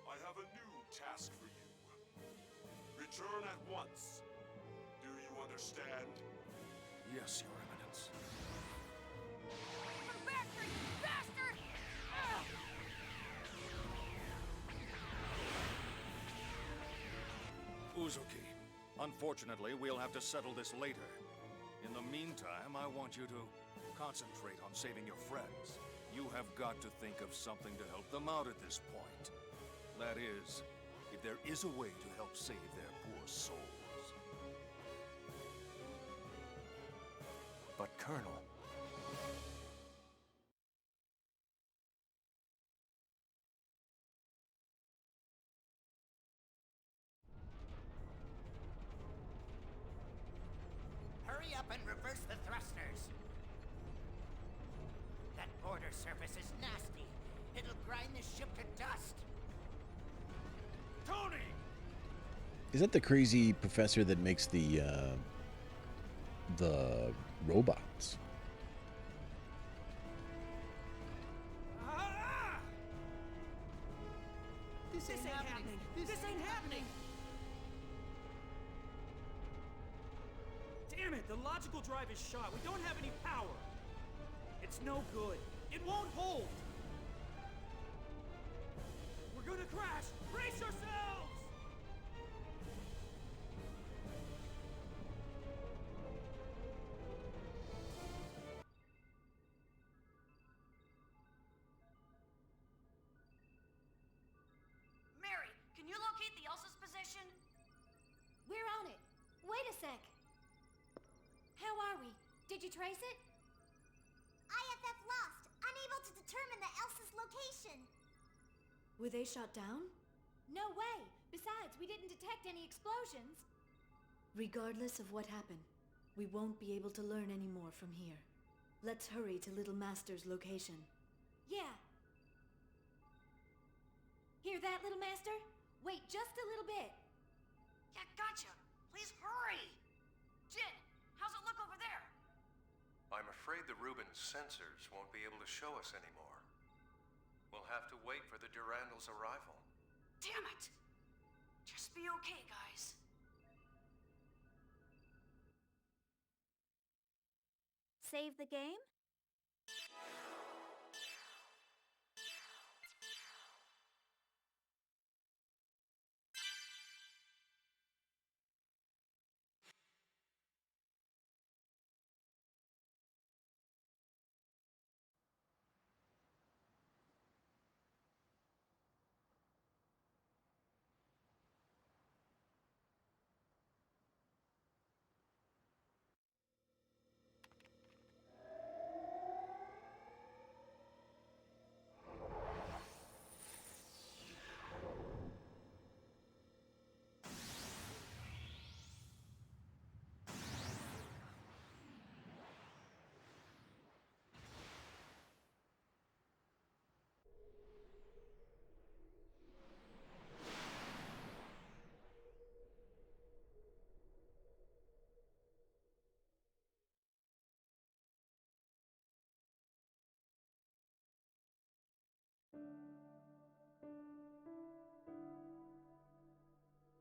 L: I have a new task for you. Return at once. Do you understand?
P: Yes, Your Eminence.
M: Come back here, you bastard!
P: Uzuki, unfortunately, we'll have to settle this later. In the meantime, I want you to concentrate on saving your friends. You have got to think of something to help them out at this point. That is, if there is a way to help save their poor souls.
S: But Colonel...
Q: Hurry up and reverse the thrusters. That border surface is nasty. It'll grind the ship to dust.
P: Tony!
A: Is that the crazy professor that makes the robots?
R: This ain't happening. This ain't happening. Damn it, the logical drive is shot. We don't have any power. It's no good. It won't hold. We're gonna crash. Brace yourselves!
M: Mary, can you locate the Elsa's position?
D: We're on it. Wait a sec. How are we? Did you trace it?
B: IFF lost, unable to determine the Elsa's location.
N: Were they shot down?
D: No way. Besides, we didn't detect any explosions.
N: Regardless of what happened, we won't be able to learn any more from here. Let's hurry to Little Master's location.
D: Yeah. Hear that, Little Master? Wait just a little bit.
M: Yeah, gotcha. Please hurry! Jin, how's it look over there?
S: I'm afraid the Rubens sensors won't be able to show us anymore. We'll have to wait for the Durandal's arrival.
M: Damn it! Just be okay, guys.
D: Save the game?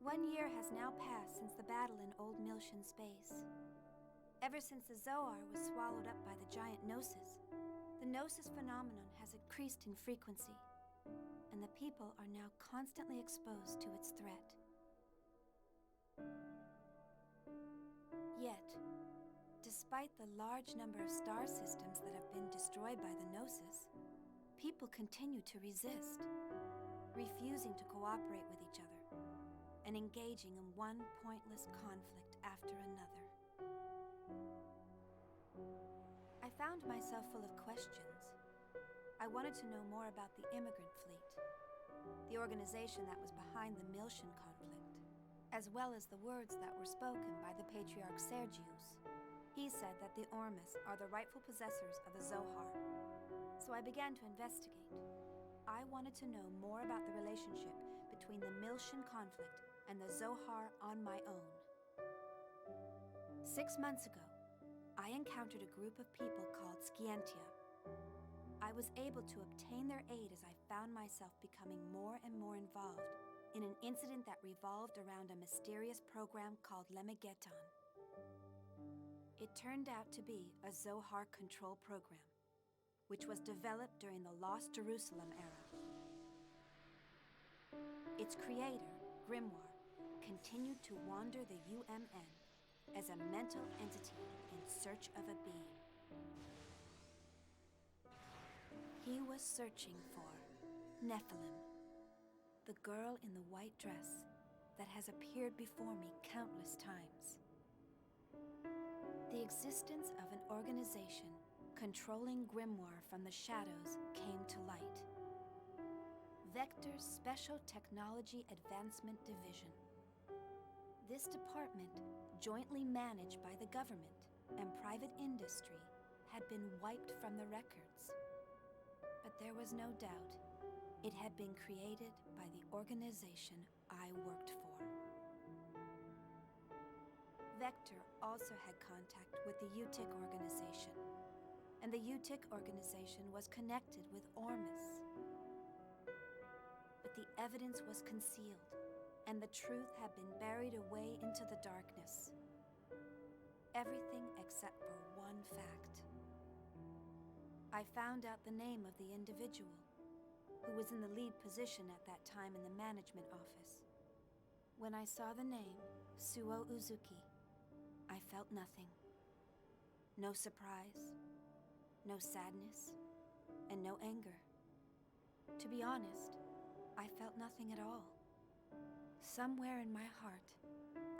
D: One year has now passed since the battle in Old Miltian space. Ever since the Zohar was swallowed up by the giant Gnosis, the Gnosis phenomenon has increased in frequency, and the people are now constantly exposed to its threat. Yet, despite the large number of star systems that have been destroyed by the Gnosis, people continue to resist, refusing to cooperate with each other, and engaging in one pointless conflict after another. I found myself full of questions. I wanted to know more about the immigrant fleet, the organization that was behind the Miltian conflict, as well as the words that were spoken by the Patriarch Sergius. He said that the Ormus are the rightful possessors of the Zohar, so I began to investigate. I wanted to know more about the relationship between the Miltian conflict and the Zohar on my own. 6 months ago, I encountered a group of people called Scientia. I was able to obtain their aid as I found myself becoming more and more involved in an incident that revolved around a mysterious program called Lemigeton. It turned out to be a Zohar control program, which was developed during the Lost Jerusalem era. Its creator, Grimoire, continued to wander the UMN as a mental entity in search of a being. He was searching for Nephilim, the girl in the white dress that has appeared before me countless times. The existence of an organization controlling Grimoire from the shadows came to light. Vector's Special Technology Advancement Division. This department, jointly managed by the government and private industry, had been wiped from the records. But there was no doubt it had been created by the organization I worked for. Vector also had contact with the UTIC organization, and the UTIC organization was connected with Ormus. But the evidence was concealed, and the truth had been buried away into the darkness. Everything except for one fact. I found out the name of the individual who was in the lead position at that time in the management office. When I saw the name, Suo Uzuki, I felt nothing. No surprise, no sadness, and no anger. To be honest, I felt nothing at all. Somewhere in my heart,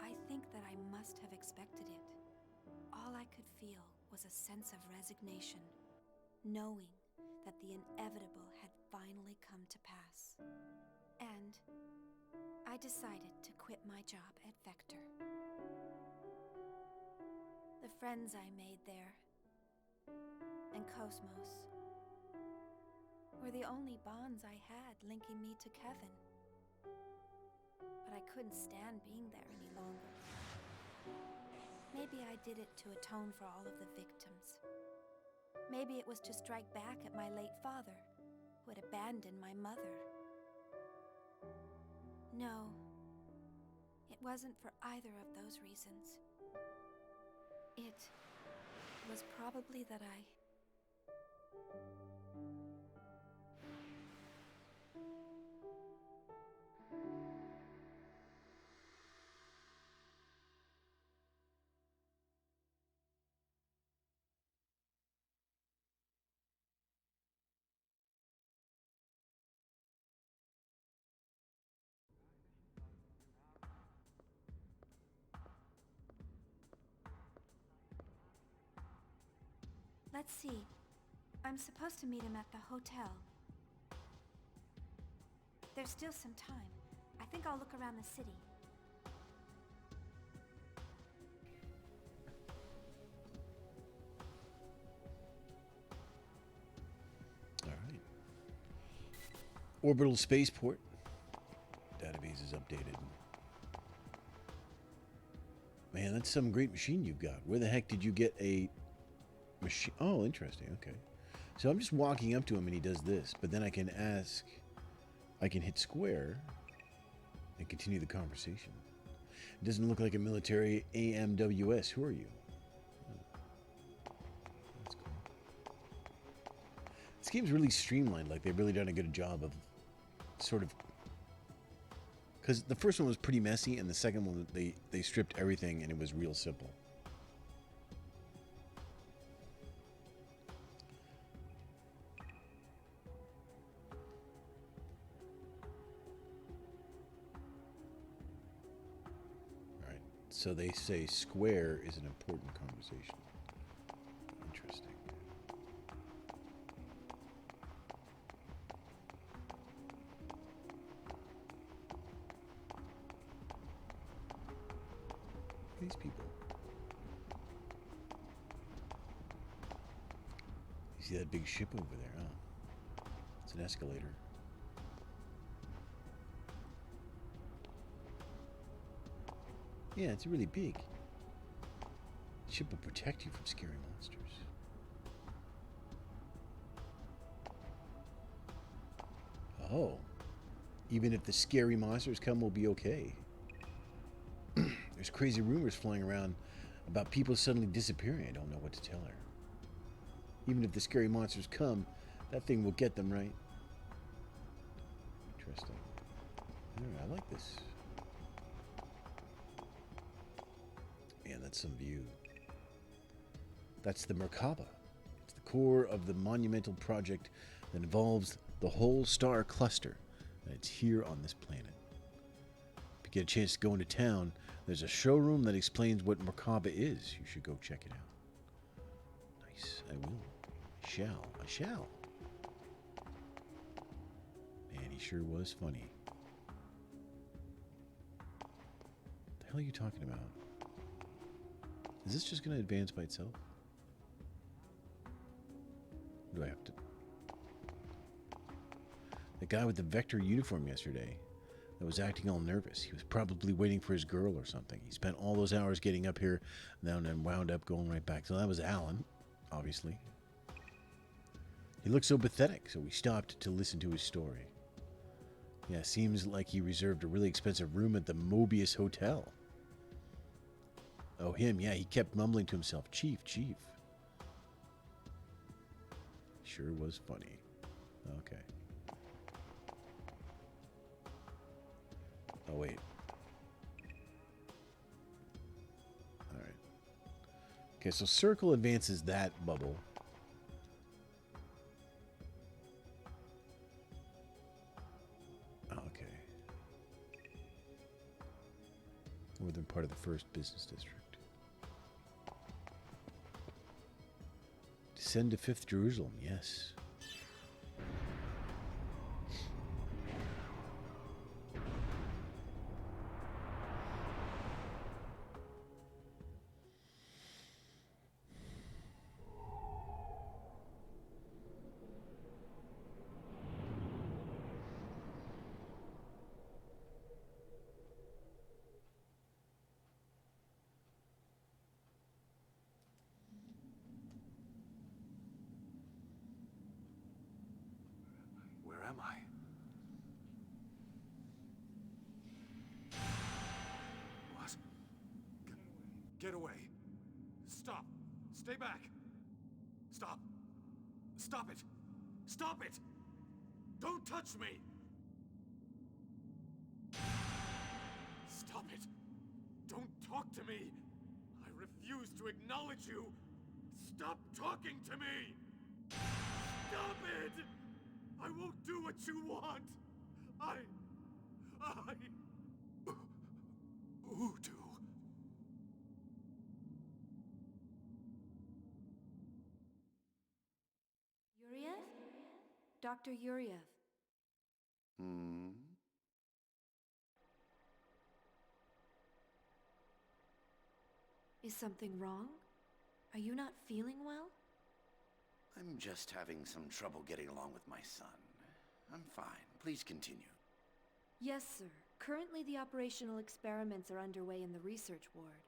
D: I think that I must have expected it. All I could feel was a sense of resignation, knowing that the inevitable had finally come to pass. And I decided to quit my job at Vector. The friends I made there, and Cosmos, were the only bonds I had linking me to Kevin. But I couldn't stand being there any longer. Maybe I did it to atone for all of the victims. Maybe it was to strike back at my late father, who had abandoned my mother. No, It wasn't for either of those reasons. It was probably that I... Let's see. I'm supposed to meet him at the hotel. There's still some time. I think I'll look around the city.
A: All right. Orbital spaceport. Database is updated. Man, that's some great machine you've got. Where the heck did you get a machine? Oh, interesting. Okay. So I'm just walking up to him and he does this, but then I can ask, I can hit square and continue the conversation. It doesn't look like a military AMWS. Who are you? Oh, that's cool. This game's really streamlined. Like, they've really done a good job of sort of... Because the first one was pretty messy, and the second one, they stripped everything, and it was real simple. So they say square is an important conversation. Interesting. These people. You see that big ship over there, huh? It's an escalator. Yeah, it's really big. The ship will protect you from scary monsters. Oh. Even if the scary monsters come, we'll be okay. There's crazy rumors flying around about people suddenly disappearing. I don't know what to tell her. Even if the scary monsters come, that thing will get them, right? Interesting. I like this. Man, that's some view. That's the Merkaba. It's the core of the monumental project that involves the whole star cluster. And it's here on this planet. If you get a chance to go into town, there's a showroom that explains what Merkaba is. You should go check it out. Nice. I will. I shall. Man, he sure was funny. What the hell are you talking about? Is this just going to advance by itself? Do I have to... The guy with the Vector uniform yesterday that was acting all nervous. He was probably waiting for his girl or something. He spent all those hours getting up here and then wound up going right back. So that was Alan, obviously. He looked so pathetic, so we stopped to listen to his story. Yeah, seems like he reserved a really expensive room at the Mobius Hotel. Oh, him, yeah, he kept mumbling to himself, Chief, Chief. Sure was funny. Okay. Oh, wait. Alright. Okay, so circle advances that bubble. Okay. Northern part of the first business district. Descend to 5th Jerusalem, yes.
L: Get away. Stop. Stay back. Stop. Stop it. Stop it! Don't touch me! Stop it! Don't talk to me! I refuse to acknowledge you! Stop talking to me! Stop it! I won't do what you want! Voodoo.
N: Yuriev? Dr. Yuriev. Is something wrong? Are you not feeling well?
G: I'm just having some trouble getting along with my son. I'm fine. Please continue.
N: Yes, sir. Currently the operational experiments are underway in the research ward,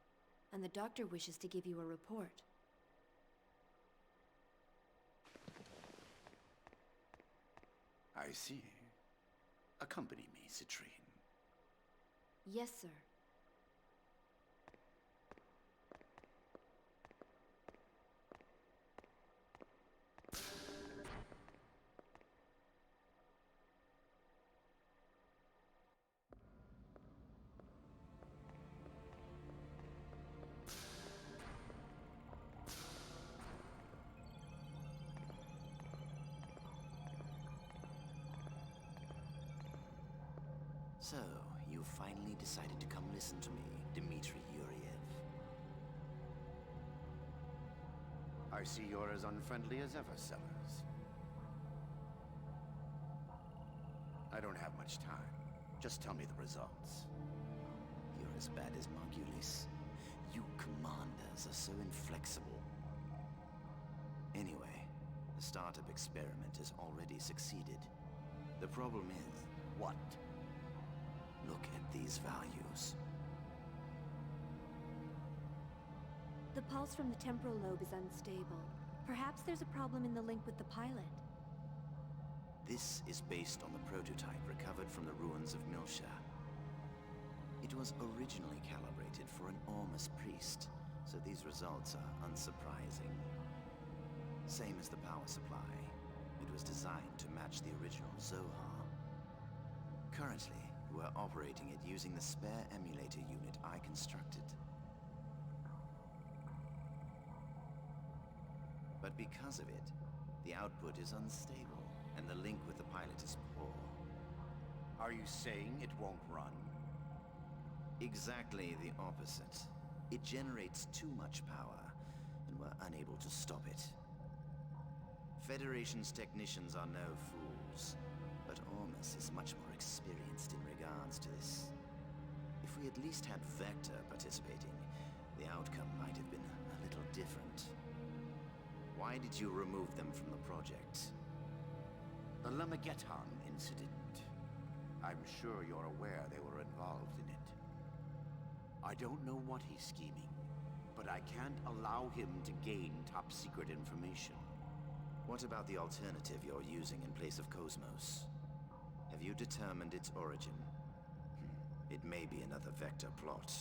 N: and the doctor wishes to give you a report.
G: I see. Accompany me, Citrine.
N: Yes, sir.
G: So, you finally decided to come listen to me, Dmitri Yuriev. I see you're as unfriendly as ever, Sellers. I don't have much time. Just tell me the results. You're as bad as Margulis. You commanders are so inflexible. Anyway, the startup experiment has already succeeded. The problem is, what? Look at these values.
N: The pulse from the temporal lobe is unstable. Perhaps there's a problem in the link with the pilot.
G: This is based on the prototype recovered from the ruins of Milsha. It was originally calibrated for an Ormus priest, so these results are unsurprising. Same as the power supply. It was designed to match the original Zohar. Currently, we're operating it using the spare emulator unit I constructed. But because of it, the output is unstable, and the link with the pilot is poor. Are you saying it won't run? Exactly the opposite. It generates too much power, and we're unable to stop it. Federation's technicians are no fools, but Ormus is much more experienced in regards to this. If we at least had Vector participating, the outcome might have been a little different. Why did you remove them from the project? The Lamageton incident. I'm sure you're aware they were involved in it. I don't know what he's scheming, but I can't allow him to gain top-secret information. What about the alternative you're using in place of Cosmos? Have you determined its origin? It may be another Vector plot.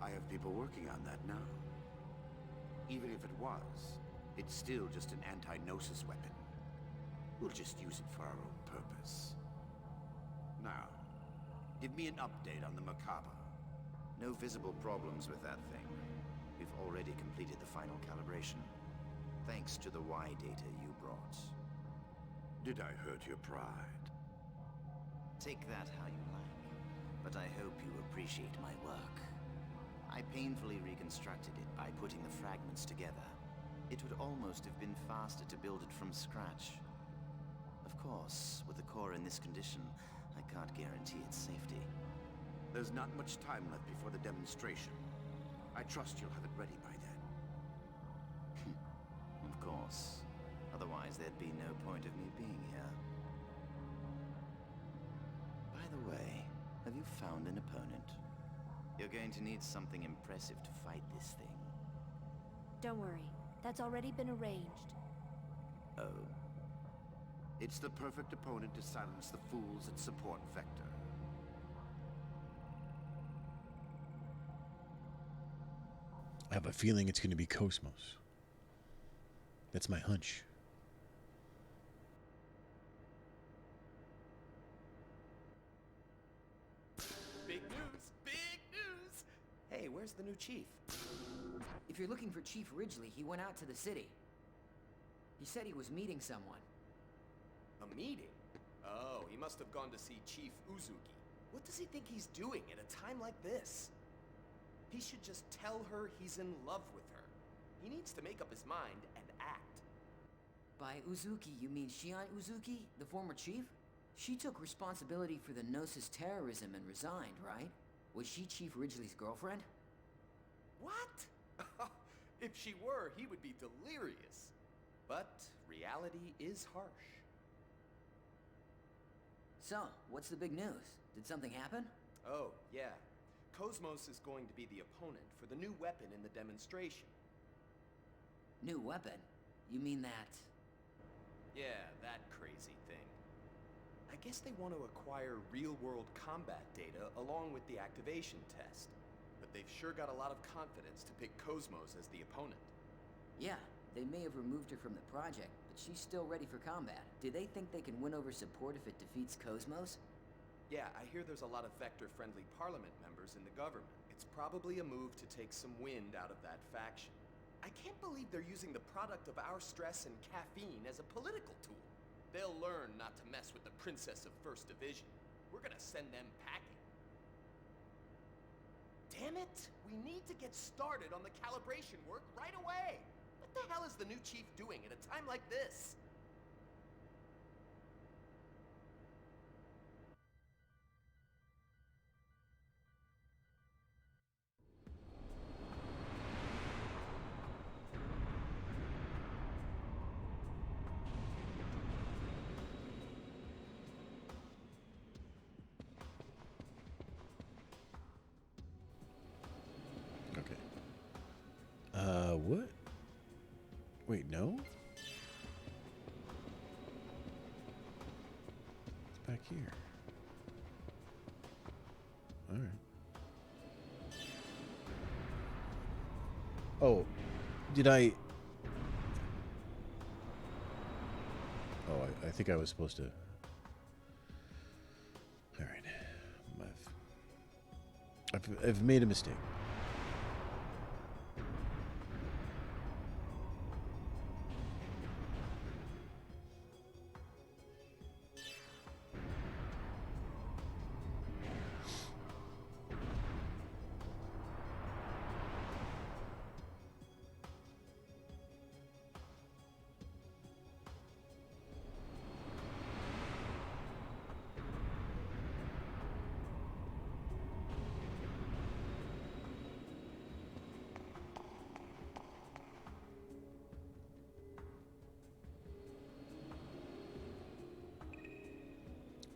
G: I have people working on that now. Even if it was, it's still just an anti-Gnosis weapon. We'll just use it for our own purpose. Now, give me an update on the Macabre. No visible problems with that thing. We've already completed the final calibration, thanks to the Y data you brought. Did I hurt your pride? Take that how you like, but I hope you appreciate my work. I painfully reconstructed it by putting the fragments together. It would almost have been faster to build it from scratch. Of course, with the core in this condition, I can't guarantee its safety. There's not much time left before the demonstration. I trust you'll have it ready by then. Of course. Otherwise, there'd be no point of me being here. By the way, have you found an opponent? You're going to need something impressive to fight this thing.
N: Don't worry. That's already been arranged.
G: Oh. It's the perfect opponent to silence the fools that support Vector.
A: I have a feeling it's going to be Cosmos. That's my hunch.
Q: Big news! Big news! Hey, where's the new chief?
F: If you're looking for Chief Ridgely, he went out to the city. He said he was meeting someone.
Q: A meeting? Oh, he must have gone to see Chief Uzuki. What does he think he's doing at a time like this? He should just tell her he's in love with her. He needs to make up his mind and act.
F: By Uzuki, you mean Shion Uzuki, the former chief? She took responsibility for the Gnosis terrorism and resigned, right? Was she Chief Ridgely's girlfriend?
Q: What? If she were, he would be delirious. But reality is harsh.
F: So, what's the big news? Did something happen?
Q: Oh, yeah. Cosmos is going to be the opponent for the new weapon in the demonstration.
F: New weapon? You mean that...
Q: Yeah, that crazy thing. I guess they want to acquire real-world combat data along with the activation test. But they've sure got a lot of confidence to pick Cosmos as the opponent.
F: Yeah, they may have removed her from the project, but she's still ready for combat. Do they think they can win over support if it defeats Cosmos?
Q: Yeah, I hear there's a lot of Vector-friendly Parliament members in the government. It's probably a move to take some wind out of that faction. I can't believe they're using the product of our stress and caffeine as a political tool. They'll learn not to mess with the Princess of First Division. We're gonna send them packing. Damn it! We need to get started on the calibration work right away! What the hell is the new chief doing at a time like this?
A: What? Wait, no? It's back here. Alright. Oh, did I... Oh, I think I was supposed to... Alright. I've made a mistake.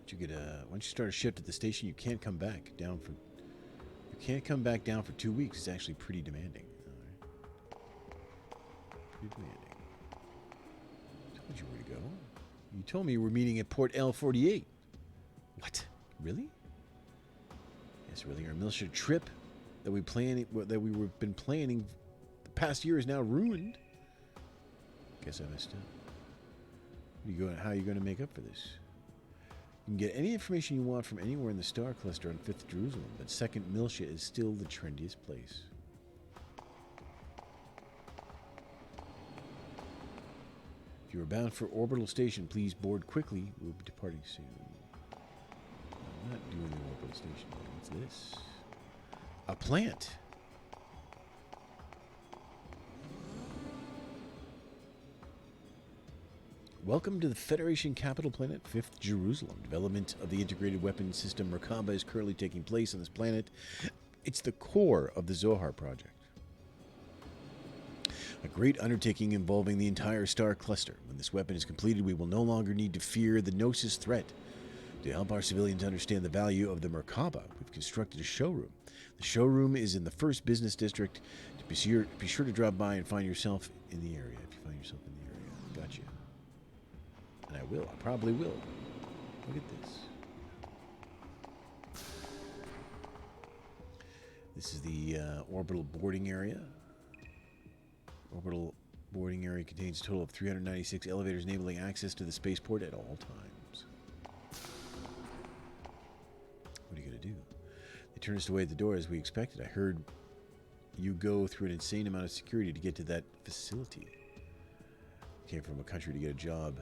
A: You get once you start a shift at the station, you can't come back down for. You can't come back down for 2 weeks. It's actually pretty demanding. All right. Pretty demanding. I told you where to go. You told me we're meeting at Port L48. What? Really? Yes, really. Our Milsha trip that we've been planning the past year is now ruined. Guess I messed up. How are you going to make up for this? You can get any information you want from anywhere in the star cluster on 5th Jerusalem, but 2nd Milsha is still the trendiest place. If you are bound for orbital station, please board quickly. We'll be departing soon. I'm not doing the orbital station. What's this? A plant. Welcome to the Federation capital planet, 5th Jerusalem. Development of the integrated weapons system Merkaba is currently taking place on this planet. It's the core of the Zohar project. A great undertaking involving the entire star cluster. When this weapon is completed, we will no longer need to fear the Gnosis threat. To help our civilians understand the value of the Merkaba, we've constructed a showroom. The showroom is in the 1st business district. Be sure to drop by and find yourself in the area. If you find yourself in the area. Gotcha. And I will. I probably will. Look at this. This is the orbital boarding area. Orbital boarding area contains a total of 396 elevators enabling access to the spaceport at all times. What are you going to do? They turned us away at the door as we expected. I heard you go through an insane amount of security to get to that facility. We came from a country to get a job.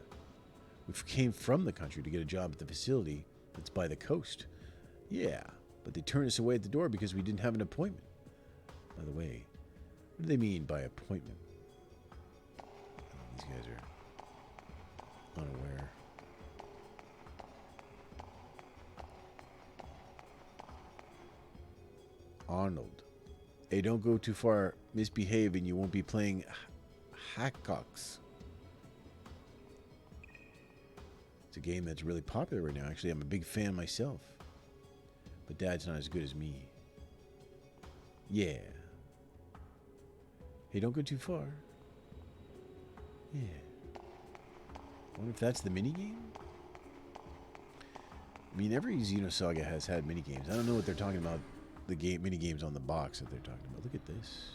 A: We came from the country to get a job at the facility that's by the coast. Yeah, but they turned us away at the door because we didn't have an appointment. By the way, what do they mean by appointment? Oh, these guys are unaware. Arnold. Hey, don't go too far. Misbehave and you won't be playing Hackox. It's a game that's really popular right now. Actually, I'm a big fan myself. But Dad's not as good as me. Yeah. Hey, don't go too far. Yeah. I wonder if that's the minigame? I mean, every Xenosaga has had minigames. I don't know what they're talking about. The game minigames on the box that they're talking about. Look at this.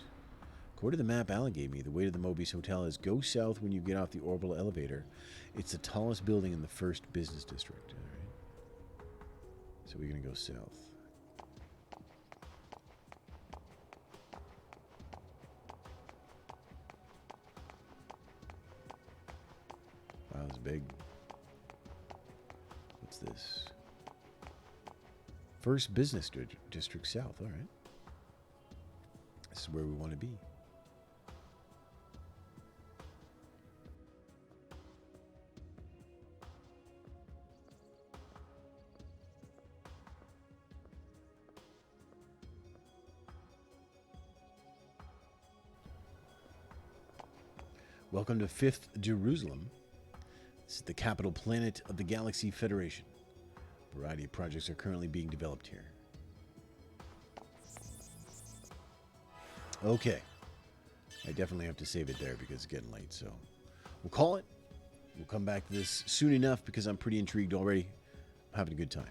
A: According to the map Alan gave me, the way to the Mobius Hotel is go south when you get off the orbital elevator. It's the tallest building in the first business district. All right. So we're going to go south. Wow, it's big. What's this? First business district south. All right. This is where we want to be. Welcome to 5th Jerusalem. This is the capital planet of the Galaxy Federation. A variety of projects are currently being developed here. Okay. I definitely have to save it there because it's getting late, so we'll call it. We'll come back to this soon enough because I'm pretty intrigued already. I'm having a good time.